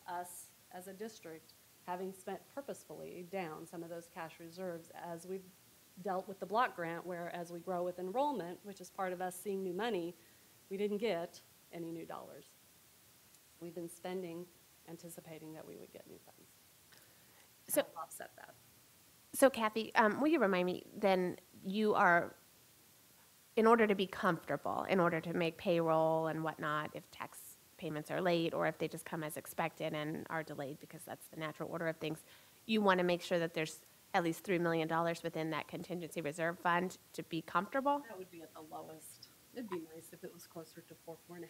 us as a district having spent purposefully down some of those cash reserves as we've dealt with the block grant, where as we grow with enrollment, which is part of us seeing new money, we didn't get any new dollars. We've been spending, anticipating that we would get new funds. So- To help offset that. So Kathy, will you remind me, then you are, in order to be comfortable, in order to make payroll and whatnot, if tax payments are late or if they just come as expected and are delayed because that's the natural order of things, you want to make sure that there's at least $3 million within that contingency reserve fund to be comfortable? That would be at the lowest. It'd be nice if it was closer to 4.5.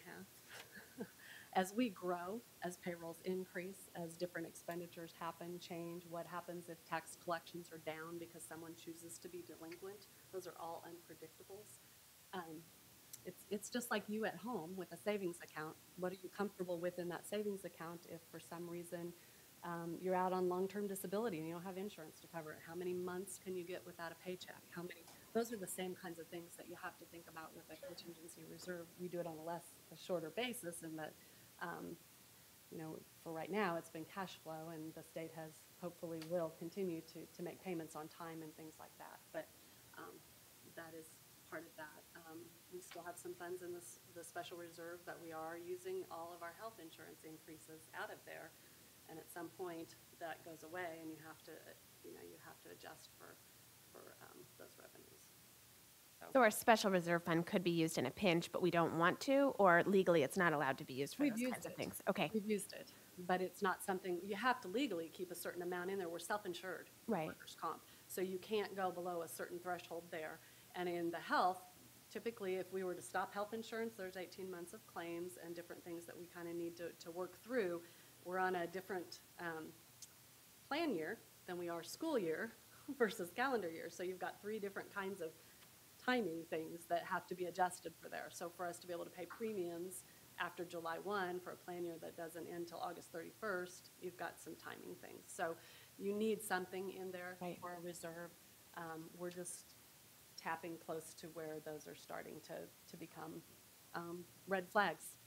As we grow, as payrolls increase, as different expenditures happen, change, what happens if tax collections are down because someone chooses to be delinquent? Those are all unpredictables. It's just like you at home with a savings account. What are you comfortable with in that savings account if for some reason you're out on long-term disability and you don't have insurance to cover it? How many months can you get without a paycheck? Those are the same kinds of things that you have to think about with a contingency reserve. We do it on a shorter basis in that, for right now, it's been cash flow, and the state hopefully will continue to make payments on time and things like that. But that is part of that. We still have some funds in the special reserve that we are using all of our health insurance increases out of there. And at some point, that goes away, and you have to adjust for those revenues. So our special reserve fund could be used in a pinch, but we don't want to, or legally it's not allowed to be used for We've those used kinds of it. things? Okay, We've used it, but it's not something, you have to legally keep a certain amount in there. We're self-insured. Right. Workers' comp. So you can't go below a certain threshold there. And in the health, typically, if we were to stop health insurance, there's 18 months of claims and different things that we kind of need to work through. We're on a different plan year than we are school year versus calendar year. So you've got 3 different kinds of timing things that have to be adjusted for there. So for us to be able to pay premiums after July 1 for a plan year that doesn't end until August 31st, you've got some timing things. So you need something in there Right. for a reserve. We're just tapping close to where those are starting to become red flags.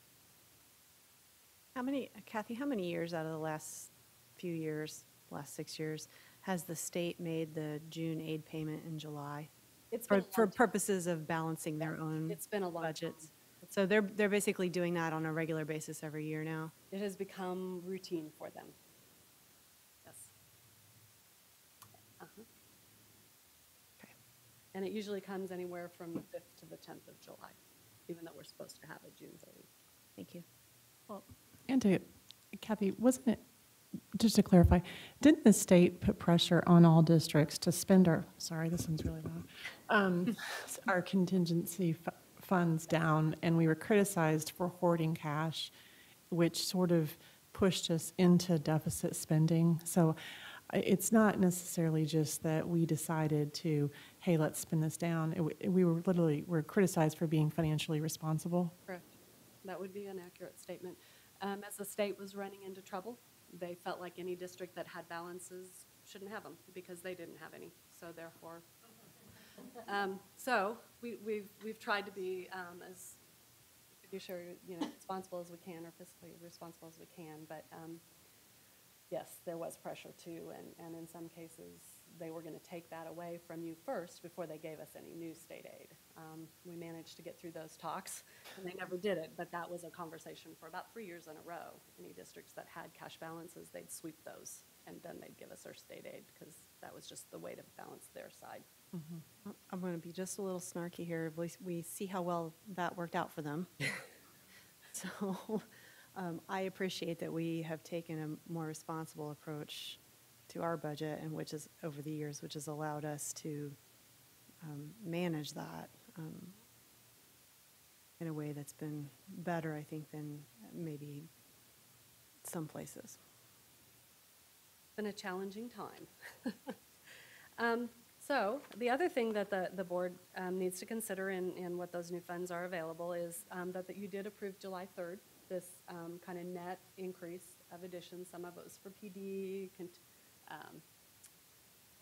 Kathy, how many years out of the last few years, last 6 years, has the state made the June aid payment in July? It's been a long For time. purposes of balancing their own It's been a long budgets. time. So they're basically doing that on a regular basis every year now? It has become routine for them. Yes. Uh-huh. Okay. And it usually comes anywhere from the 5th to the 10th of July, even though we're supposed to have it June 30th. Thank you. And Kathy, wasn't it, just to clarify, didn't the state put pressure on all districts to spend sorry, this one's really loud, our contingency funds down, and we were criticized for hoarding cash, which sort of pushed us into deficit spending? So it's not necessarily just that we decided to, hey, let's spend this down. We're criticized for being financially responsible. Correct. That would be an accurate statement. As the state was running into trouble, they felt like any district that had balances shouldn't have them because they didn't have any. So therefore, we've tried to be as fiduciary, responsible as we can, or fiscally responsible as we can. But yes, there was pressure too, and in some cases, they were going to take that away from you first before they gave us any new state aid. We managed to get through those talks, and they never did it, but that was a conversation for about 3 years in a row. Any districts that had cash balances, they'd sweep those, and then they'd give us our state aid, because that was just the way to balance their side. I'm going to be just a little snarky here. We see how well that worked out for them. So I appreciate that we have taken a more responsible approach to our budget, and which is over the years, which has allowed us to manage that in a way that's been better, I think, than maybe some places. It's been a challenging time. So the other thing that the board needs to consider in what those new funds are available is that you did approve July 3rd, this kind of net increase of additions. Some of it was for PD,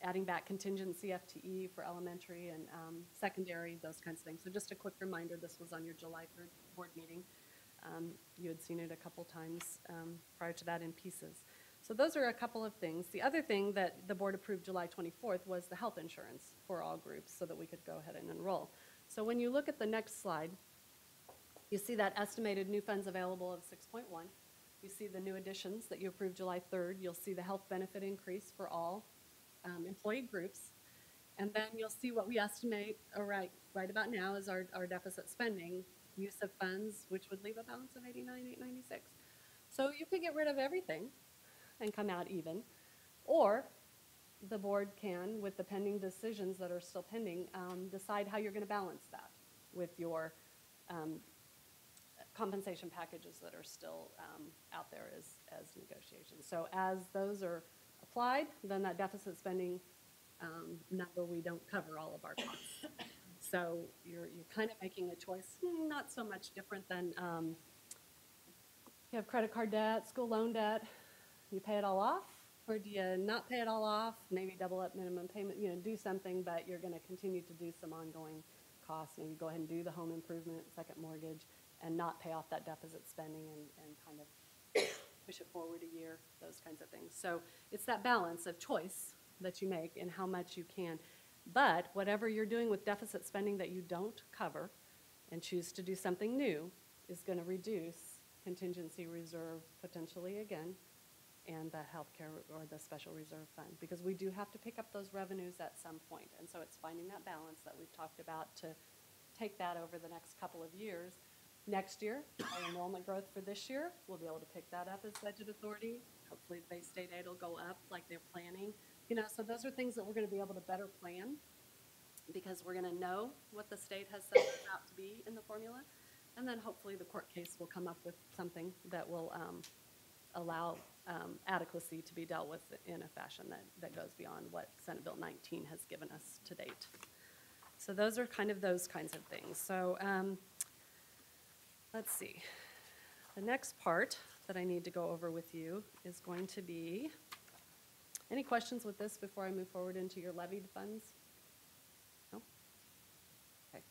adding back contingency FTE for elementary and secondary, those kinds of things. So just a quick reminder, this was on your July 3rd board meeting. You had seen it a couple times prior to that in pieces. So those are a couple of things. The other thing that the board approved July 24th was the health insurance for all groups so that we could go ahead and enroll. So when you look at the next slide, you see that estimated new funds available of 6.1. You see the new additions that you approved July 3rd. You'll see the health benefit increase for all employee groups. And then you'll see what we estimate right about now is our deficit spending, use of funds, which would leave a balance of 89,896. So you could get rid of everything and come out even, or the board can, with the pending decisions that are still pending, decide how you're going to balance that with your compensation packages that are still out there as negotiations. So as those are applied, then that deficit spending number, we don't cover all of our costs. So you're kind of making a choice, not so much different than you have credit card debt, school loan debt, you pay it all off, or do you not pay it all off, maybe double up minimum payment, do something, but you're going to continue to do some ongoing costs, maybe go ahead and do the home improvement, second mortgage, and not pay off that deficit spending and kind of push it forward a year, those kinds of things. So it's that balance of choice that you make and how much you can. But whatever you're doing with deficit spending that you don't cover and choose to do something new is going to reduce contingency reserve potentially again, and the healthcare or the special reserve fund, because we do have to pick up those revenues at some point. And so it's finding that balance that we've talked about to take that over the next couple of years. Next year, our enrollment growth for this year, we'll be able to pick that up as budget authority. Hopefully the base state aid will go up like they're planning. So those are things that we're going to be able to better plan, because we're going to know what the state has set out to be in the formula. And then hopefully the court case will come up with something that will allow adequacy to be dealt with in a fashion that goes beyond what Senate Bill 19 has given us to date. So those are kind of those kinds of things. So let's see. The next part that I need to go over with you is going to be, any questions with this before I move forward into your levied funds? No? Okay.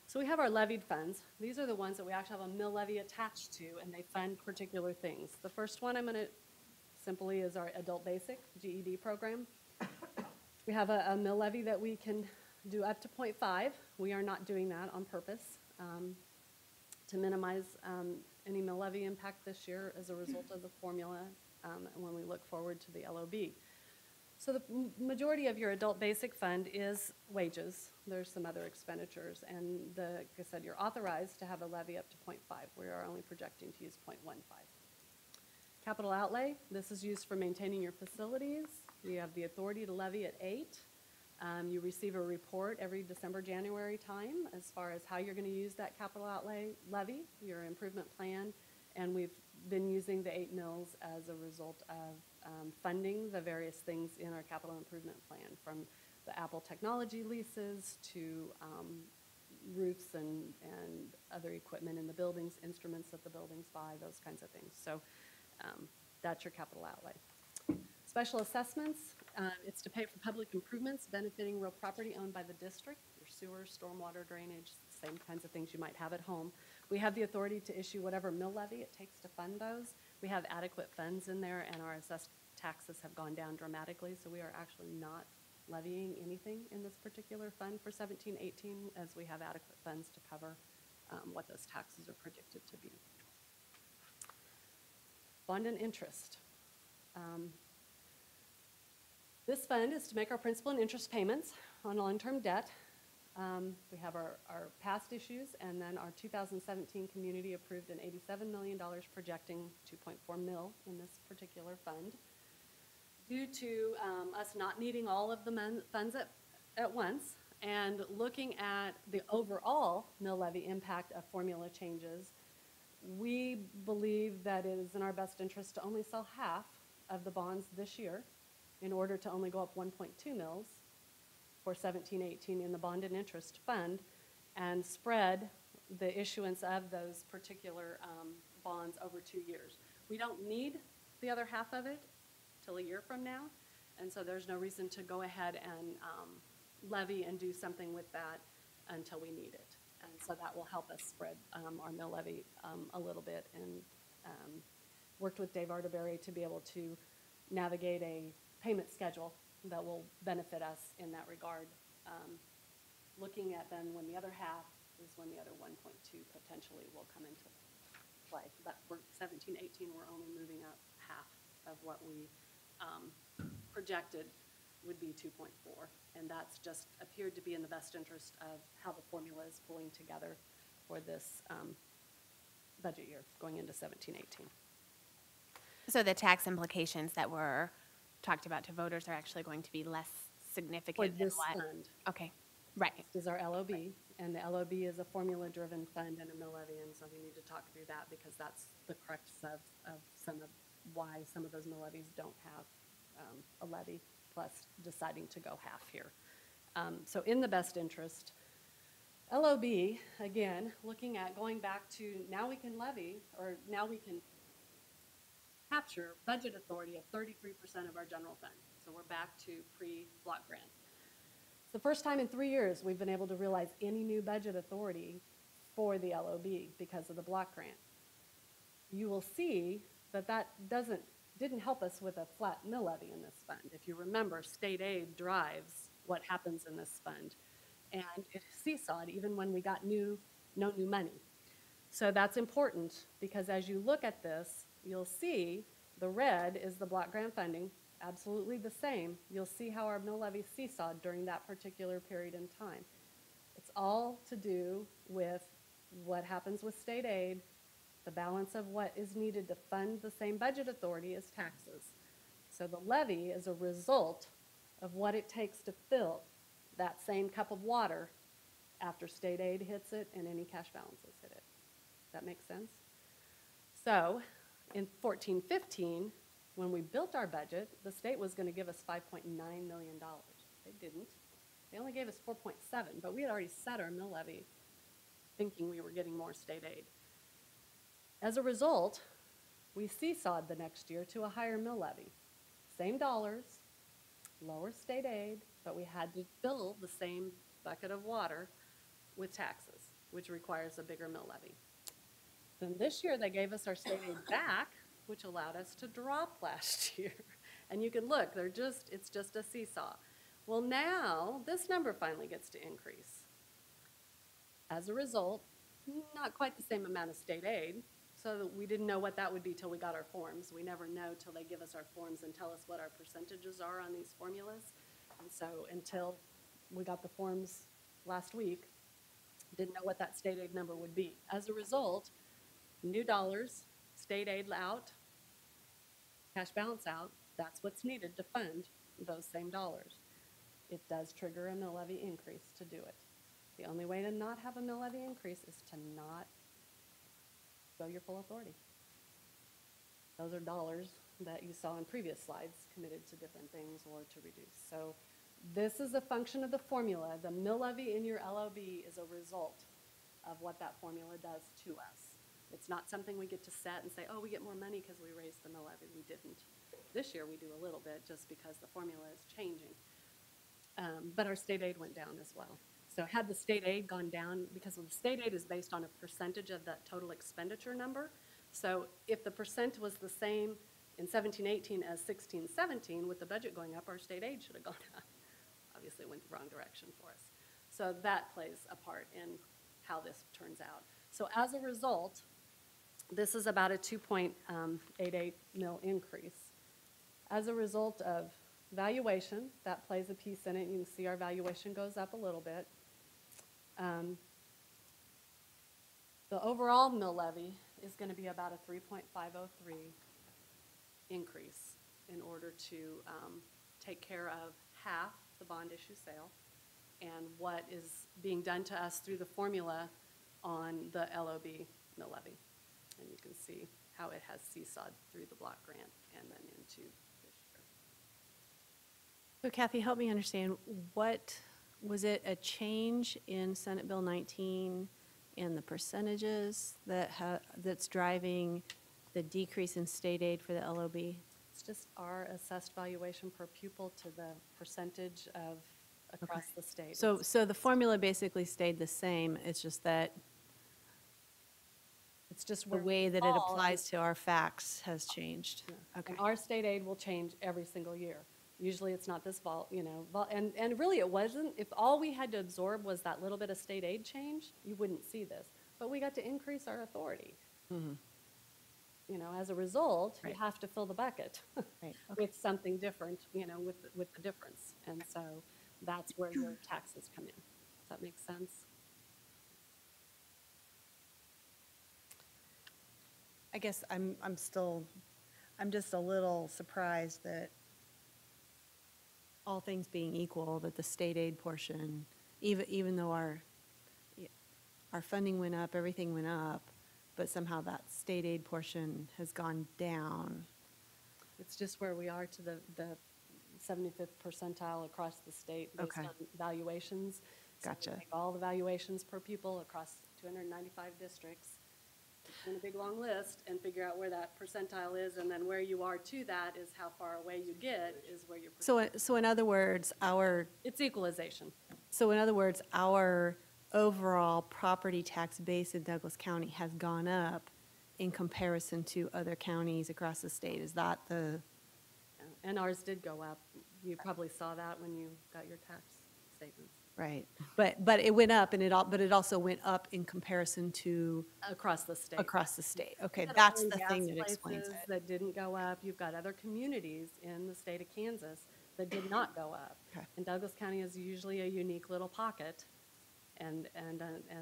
So we have our levied funds. These are the ones that we actually have a mill levy attached to, and they fund particular things. The first one I'm going to simply is our adult basic GED program. We have a mill levy that we can do up to 0.5. We are not doing that on purpose to minimize any mill levy impact this year as a result of the formula when we look forward to the LOB. So the majority of your adult basic fund is wages. There's some other expenditures, and like I said, you're authorized to have a levy up to 0.5. We are only projecting to use 0.15. Capital outlay, this is used for maintaining your facilities. You have the authority to levy at 8. You receive a report every December, January time as far as how you're going to use that capital outlay levy, your improvement plan, and we've been using the 8 mills as a result of funding the various things in our capital improvement plan, from the Apple technology leases to roofs and other equipment in the buildings, instruments that the buildings buy, those kinds of things. So that's your capital outlay. Special assessments, it's to pay for public improvements benefiting real property owned by the district, your sewer, stormwater drainage, same kinds of things you might have at home. We have the authority to issue whatever mill levy it takes to fund those. We have adequate funds in there, and our assessed taxes have gone down dramatically, so we are actually not levying anything in this particular fund for 17-18, as we have adequate funds to cover what those taxes are predicted to be. Bond and interest. This fund is to make our principal and interest payments on long-term debt. We have our past issues, and then our 2017 community approved an $87 million, projecting 2.4 mil in this particular fund. Due to us not needing all of the funds at once, and looking at the overall mill levy impact of formula changes, we believe that it is in our best interest to only sell half of the bonds this year in order to only go up 1.2 mils for 17-18 in the bond and interest fund, and spread the issuance of those particular bonds over 2 years. We don't need the other half of it till a year from now, and so there's no reason to go ahead and levy and do something with that until we need it. And so that will help us spread our mill levy a little bit, and worked with Dave Arterberry to be able to navigate a payment schedule that will benefit us in that regard. Looking at then when the other half is when the other 1.2 potentially will come into play. But for 17, 18, we're only moving up half of what we projected would be 2.4. And that's just appeared to be in the best interest of how the formula is pulling together for this budget year going into 17, 18. So the tax implications that were talked about to voters are actually going to be less For significant than this what? fund. Okay, right. This is our LOB, and the LOB is a formula-driven fund and a mill levy, and so we need to talk through that because that's the crux of some of why some of those mill levies don't have a levy, plus deciding to go half here. So in the best interest, LOB, again, looking at going back to now we can levy, or now we can capture budget authority of 33% of our general fund. So we're back to pre-block grant. It's the first time in 3 years we've been able to realize any new budget authority for the LOB because of the block grant. You will see that that didn't help us with a flat mill levy in this fund. If you remember, state aid drives what happens in this fund. And it seesawed even when we got no new money. So that's important because as you look at this, you'll see the red is the block grant funding, absolutely the same. You'll see how our mill levy seesawed during that particular period in time. It's all to do with what happens with state aid. The balance of what is needed to fund the same budget authority is taxes. So the levy is a result of what it takes to fill that same cup of water after state aid hits it and any cash balances hit it. That makes sense? So in 14-15, when we built our budget, the state was going to give us $5.9 million. They didn't. They only gave us 4.7, but we had already set our mill levy thinking we were getting more state aid. As a result, we seesawed the next year to a higher mill levy. Same dollars, lower state aid, but we had to fill the same bucket of water with taxes, which requires a bigger mill levy. Then this year they gave us our state aid back, which allowed us to drop last year. And you can look, it's just a seesaw. Well, now this number finally gets to increase. As a result, not quite the same amount of state aid, so we didn't know what that would be till we got our forms. We never know till they give us our forms and tell us what our percentages are on these formulas. And so until we got the forms last week, didn't know what that state aid number would be. As a result, new dollars, state aid out, cash balance out, that's what's needed to fund those same dollars. It does trigger a mill levy increase to do it. The only way to not have a mill levy increase is to not go your full authority. Those are dollars that you saw in previous slides committed to different things or to reduce. So this is a function of the formula. The mill levy in your LOB is a result of what that formula does to us. It's not something we get to set and say, oh, we get more money because we raised the mill levy. We didn't. This year we do a little bit just because the formula is changing. But our state aid went down as well. So had the state aid gone down, because the state aid is based on a percentage of that total expenditure number. So if the percent was the same in 17-18 as 16-17, with the budget going up, our state aid should have gone up. Obviously it went the wrong direction for us. So that plays a part in how this turns out. So as a result, this is about a 2.88 mil increase. As a result of valuation, that plays a piece in it. You can see our valuation goes up a little bit. The overall mill levy is going to be about a 3.503 increase in order to take care of half the bond issue sale and what is being done to us through the formula on the LOB mill levy. And you can see how it has seesawed through the block grant and then into this year. So Kathy, help me understand, what, was it a change in Senate Bill 19 and the percentages that's driving the decrease in state aid for the LOB? It's just our assessed valuation per pupil to the percentage of across the state. So the formula basically stayed the same, it's just that It's just The where way we that it fall, applies to our facts has changed. Okay. And our state aid will change every single year. Usually it's not this and really it wasn't. If all we had to absorb was that little bit of state aid change, you wouldn't see this. But we got to increase our authority. You know, as a result, you Right. have to fill the bucket Right, with something different, you know, with the difference. And so that's where your taxes come in. Does that make sense? I guess I'm just a little surprised that all things being equal, that the state aid portion, even though our funding went up, everything went up, but somehow that state aid portion has gone down. It's just where we are to the 75th percentile across the state based Okay. on valuations. So we Gotcha. take all the valuations per pupil across 295 districts, in a big long list, and figure out where that percentile is, and then where you are to that is how far away you get is where your. So in other words, It's equalization. our overall property tax base in Douglas County has gone up in comparison to other counties across the state. Is that the, And ours did go up. You probably saw that when you got your tax statements. right? But it went up, but it also went up in comparison to Across the state. across the state. Okay, You've got that's oil the and thing gas that explains places it. that didn't go up. You've got other communities in the state of Kansas that did not go up. Okay. And Douglas County is usually a unique little pocket, and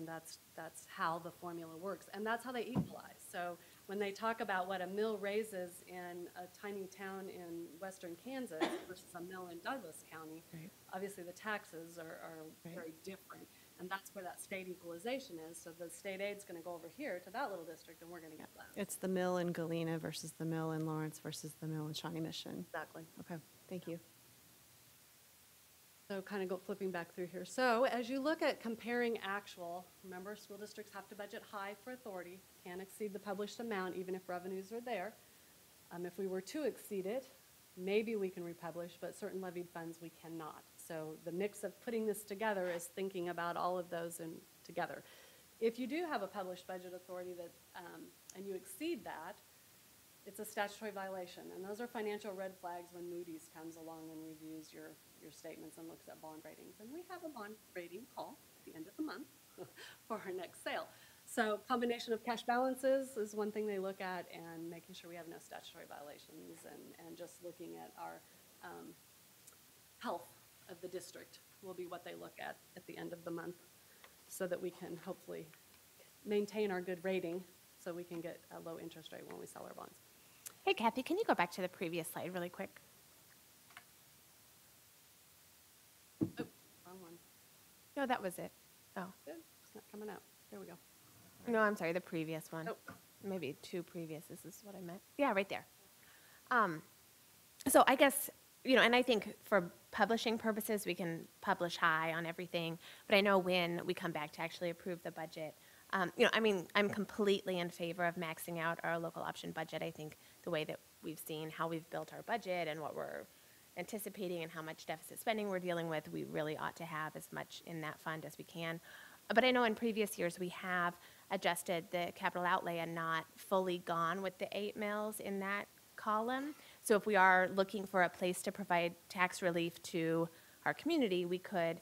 that's how the formula works. And that's how they equalize. So when they talk about what a mill raises in a tiny town in western Kansas versus a mill in Douglas County, Right. obviously the taxes are Right. very different. And that's where that state equalization is. So the state aid's going to go over here to that little district, and we're going to get less. It's the mill in Galena versus the mill in Lawrence versus the mill in Shawnee Mission. Exactly. Okay, thank you. So kind of flipping back through here. So as you look at comparing actual, remember, school districts have to budget high for authority, can't exceed the published amount even if revenues are there. If we were to exceed it, maybe we can republish, but certain levied funds we cannot. So the mix of putting this together is thinking about all of those together. If you do have a published budget authority that, and you exceed that, it's a statutory violation. And those are financial red flags when Moody's comes along and reviews your statements and looks at bond ratings. And we have a bond rating call at the end of the month for our next sale. So combination of cash balances is one thing they look at, and making sure we have no statutory violations, and just looking at our health of the district will be what they look at the end of the month, so that we can hopefully maintain our good rating so we can get a low interest rate when we sell our bonds. Hey, Kathy, can you go back to the previous slide really quick? Oh, wrong one. No, that was it. Oh, Good, it's not coming out. There we go. no, I'm sorry, the previous one. Oh. Maybe two previous, this is what I meant. Yeah, right there. So I guess, and I think for publishing purposes, we can publish high on everything, but I know when we come back to actually approve the budget, I'm completely in favor of maxing out our local option budget. I think the way that we've seen how we've built our budget and what we're anticipating and how much deficit spending we're dealing with, we really ought to have as much in that fund as we can. But I know in previous years, we have adjusted the capital outlay and not fully gone with the 8 mills in that column. So if we are looking for a place to provide tax relief to our community, we could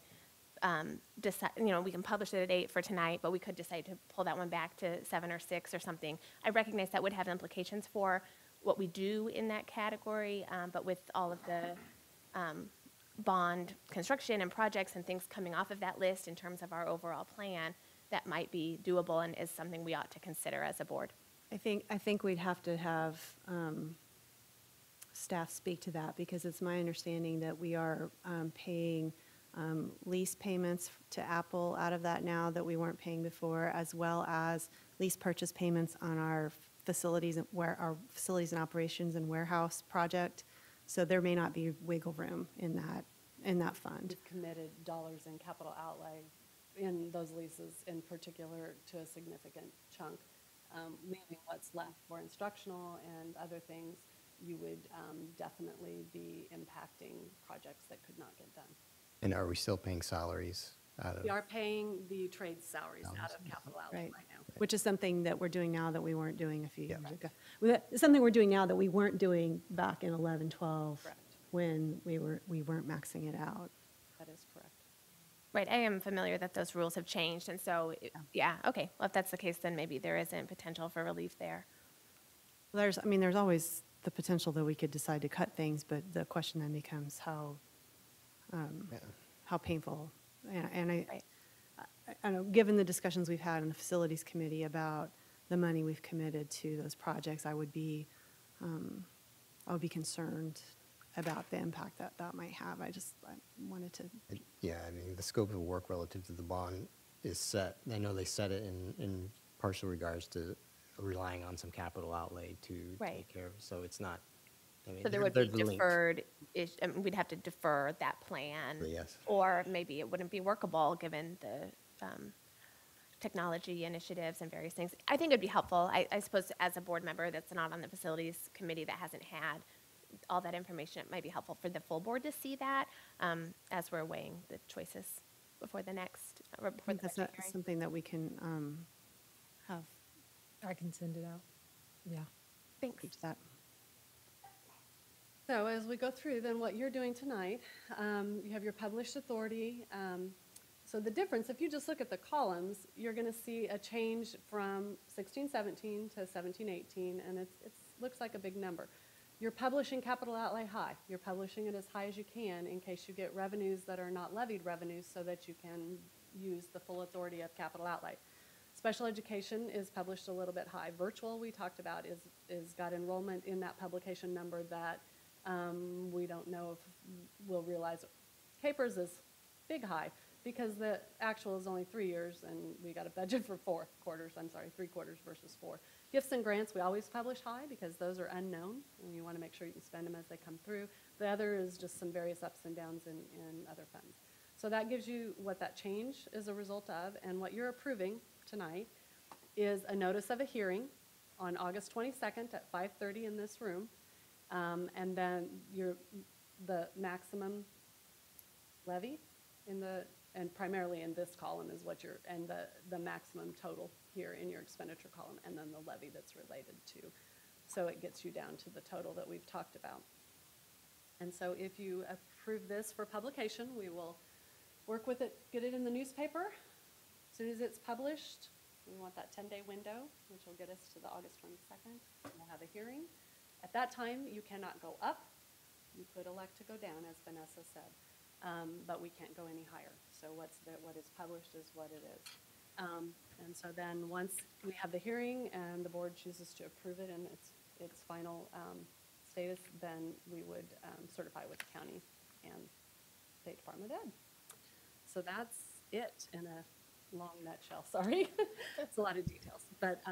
decide, we can publish it at 8 for tonight, but we could decide to pull that one back to 7 or 6 or something. I recognize that would have implications for what we do in that category, but with all of the bond construction and projects and things coming off of that list in terms of our overall plan, that might be doable and is something we ought to consider as a board. I think we'd have to have staff speak to that, because it's my understanding that we are paying lease payments to Apple out of that now that we weren't paying before, as well as lease purchase payments on our facilities, our facilities and operations and warehouse project. So there may not be wiggle room in that fund. We've committed dollars in capital outlay in those leases in particular to a significant chunk. Leaving what's left for instructional and other things, you would definitely be impacting projects that could not get done. And are we still paying salaries We are paying the trade salaries out of capital outlay right now. Which is something that we're doing now that we weren't doing a few years ago. It's something we're doing now that we weren't doing back in 11, 12, Correct. when we weren't maxing it out. That is correct. Right, I am familiar that those rules have changed, and so, yeah, okay. Well, if that's the case, then maybe there isn't potential for relief there. There's always the potential that we could decide to cut things, but the question then becomes how painful. And Right. I know, given the discussions we've had in the facilities committee about the money we've committed to those projects, I would be concerned about the impact that that might have. I wanted to. Yeah, I mean, the scope of work relative to the bond is set. I know they set it in partial regards to relying on some capital outlay to Right. take care of, so it's not, I mean, So there they're would be linked. deferred, we'd have to defer that plan. Yes. Or maybe it wouldn't be workable, given the technology initiatives and various things. I think it'd be helpful, I suppose, as a board member that's not on the facilities committee that hasn't had all that information, it might be helpful for the full board to see that as we're weighing the choices before the next, or I before think the that's budget hearing. something that we can have. I can send it out. Yeah. Thanks. Reach that. So as we go through, then what you're doing tonight, you have your published authority. So the difference, if you just look at the columns, you're going to see a change from 16-17 to 17-18, and it looks like a big number. You're publishing capital outlay high. You're publishing it as high as you can in case you get revenues that are not levied revenues so that you can use the full authority of capital outlay. Special education is published a little bit high. Virtual, we talked about, is got enrollment in that publication number that we don't know if we'll realize. KPERS is big high because the actual is only 3 years and we got a budget for 3 quarters versus 4. Gifts and grants, we always publish high because those are unknown and you want to make sure you can spend them as they come through. The other is just some various ups and downs in other funds. So that gives you what that change is a result of, and what you're approving tonight is a notice of a hearing on August 22nd at 5:30 in this room, and then the maximum levy and primarily in this column is what and the maximum total here in your expenditure column, and then the levy that's related to. So it gets you down to the total that we've talked about. And so if you approve this for publication, we will work with it, get it in the newspaper. As soon as it's published, we want that 10-day window, which will get us to the August 22nd. We'll have a hearing. At that time, you cannot go up. You could elect to go down, as Vanessa said, but we can't go any higher. So what is published is what it is. And so then once we have the hearing and the board chooses to approve it in its final status, then we would certify with the county and State Department of Ed. So that's it in a long nutshell, sorry. It's a lot of details, but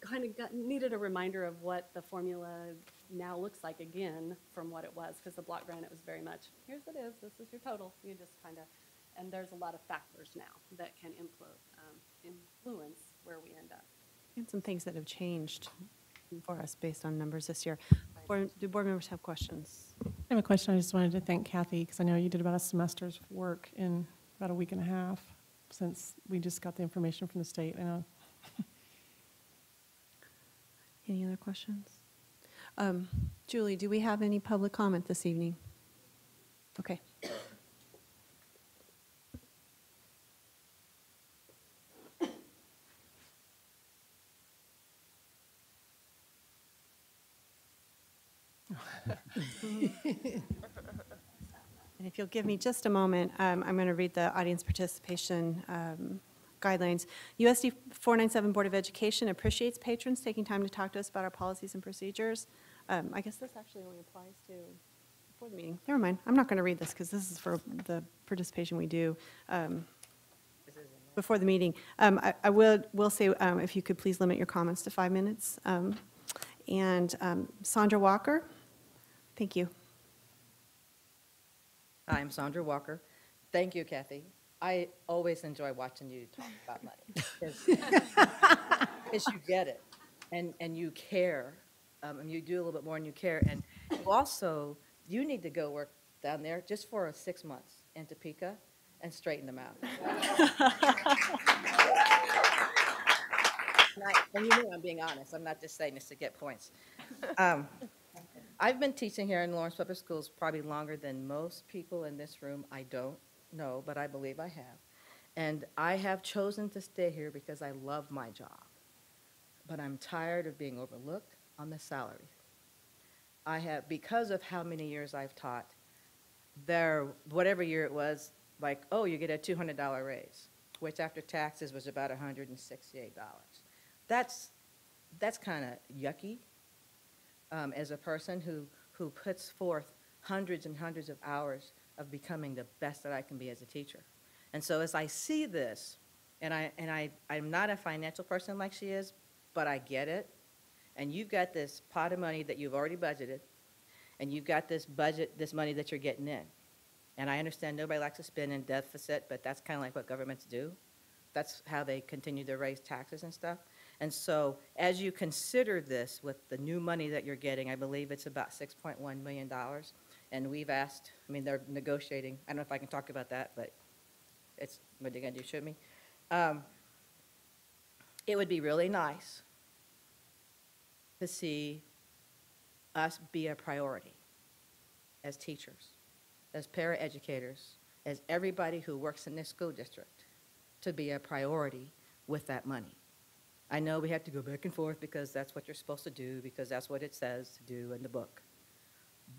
kind of needed a reminder of what the formula now looks like again from what it was, because the block grant, it was very much, here's what it is, this is your total. You just kind of, and there's a lot of factors now that can influence where we end up. And some things that have changed for us based on numbers this year. Do board members have questions? I have a question. I just wanted to thank Kathy, because I know you did about a semester's work in about a week and a half since we just got the information from the state. I know. Any other questions? Julie, do we have any public comment this evening? Okay. And if you'll give me just a moment, I'm going to read the audience participation guidelines. USD 497 Board of Education appreciates patrons taking time to talk to us about our policies and procedures. I guess this actually only applies to before the meeting. Never mind. I'm not going to read this because this is for the participation we do before the meeting. I will say if you could please limit your comments to 5 minutes. And Sandra Walker, thank you. Hi, I'm Sandra Walker. Thank you, Kathy. I always enjoy watching you talk about money because you get it and you care. And you do a little bit more and you care. And you also, you need to go work down there just for 6 months in Topeka and straighten them out. And you know I'm being honest. I'm not just saying this to get points. I've been teaching here in Lawrence Public Schools probably longer than most people in this room. I don't know, but I believe I have. And I have chosen to stay here because I love my job. But I'm tired of being overlooked on the salary. I have, because of how many years I've taught, whatever year it was, like, oh, you get a $200 raise, which after taxes was about $168. That's kind of yucky as a person who puts forth hundreds and hundreds of hours of becoming the best that I can be as a teacher. And so as I see this, and I'm not a financial person like she is, but I get it, and you've got this pot of money that you've already budgeted, and you've got this money that you're getting in. And I understand nobody likes to spend in deficit, but that's kind of like what governments do. That's how they continue to raise taxes and stuff. And so as you consider this with the new money that you're getting, I believe it's about $6.1 million. And we've asked, I mean, they're negotiating. I don't know if I can talk about that, but what they're going to do, shoot me. It would be really nice to see us be a priority as teachers, as paraeducators, as everybody who works in this school district, to be a priority with that money. I know we have to go back and forth because that's what you're supposed to do, because that's what it says to do in the book.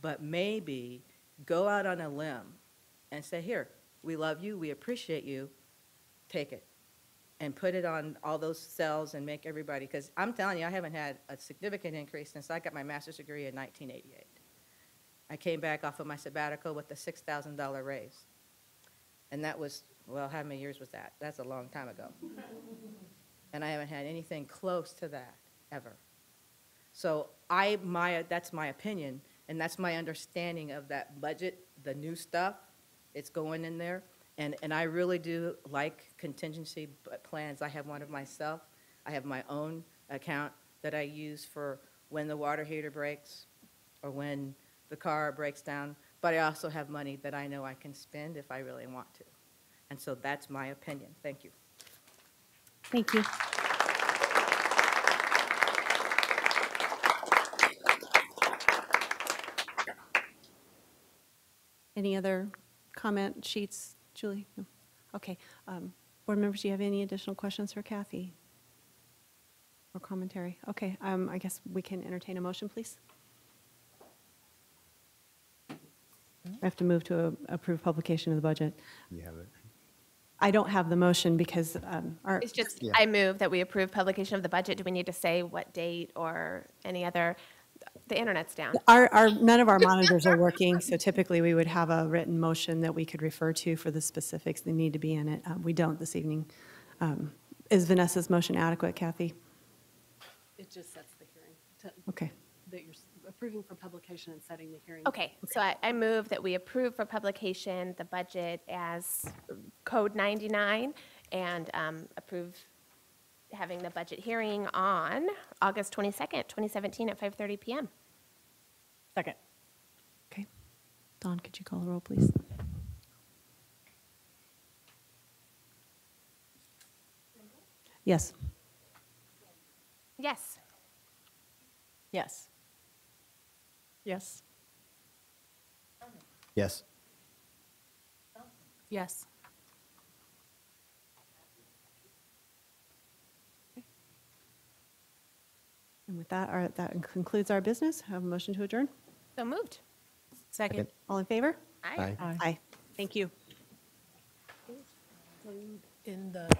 But maybe go out on a limb and say, here, we love you, we appreciate you, take it. And put it on all those cells and make everybody, because I'm telling you, I haven't had a significant increase since I got my master's degree in 1988. I came back off of my sabbatical with a $6,000 raise. And that was, well, how many years was that? That's a long time ago. And I haven't had anything close to that, ever. So that's my opinion, and that's my understanding of that budget, the new stuff, it's going in there. And I really do like contingency plans. I have one of myself. I have my own account that I use for when the water heater breaks or when the car breaks down. But I also have money that I know I can spend if I really want to. And so that's my opinion. Thank you. Thank you. Any other comment sheets, Julie? No. Okay. Board members, do you have any additional questions for Kathy or commentary? Okay. I guess we can entertain a motion, please. I have to move to approve publication of the budget. You have it. I don't have the motion because It's just, Yeah. I move that we approve publication of the budget. Do we need to say what date or any other? The internet's down. none of our monitors are working, so typically we would have a written motion that we could refer to for the specifics that need to be in it. We don't this evening. Is Vanessa's motion adequate, Kathy? It just sets the hearing, Okay. that you're approving for publication and setting the hearing. Okay, so I move that we approve for publication the budget as Code 99 and approve having the budget hearing on August 22nd, 2017 at 5:30 PM. Second. Okay. Dawn, could you call the roll, please? Yes. Yes. Yes. Yes. Yes. Yes. And with that, that concludes our business. Have a motion to adjourn? So moved. Second. All in favor? Aye. Aye. Aye. Thank you. In the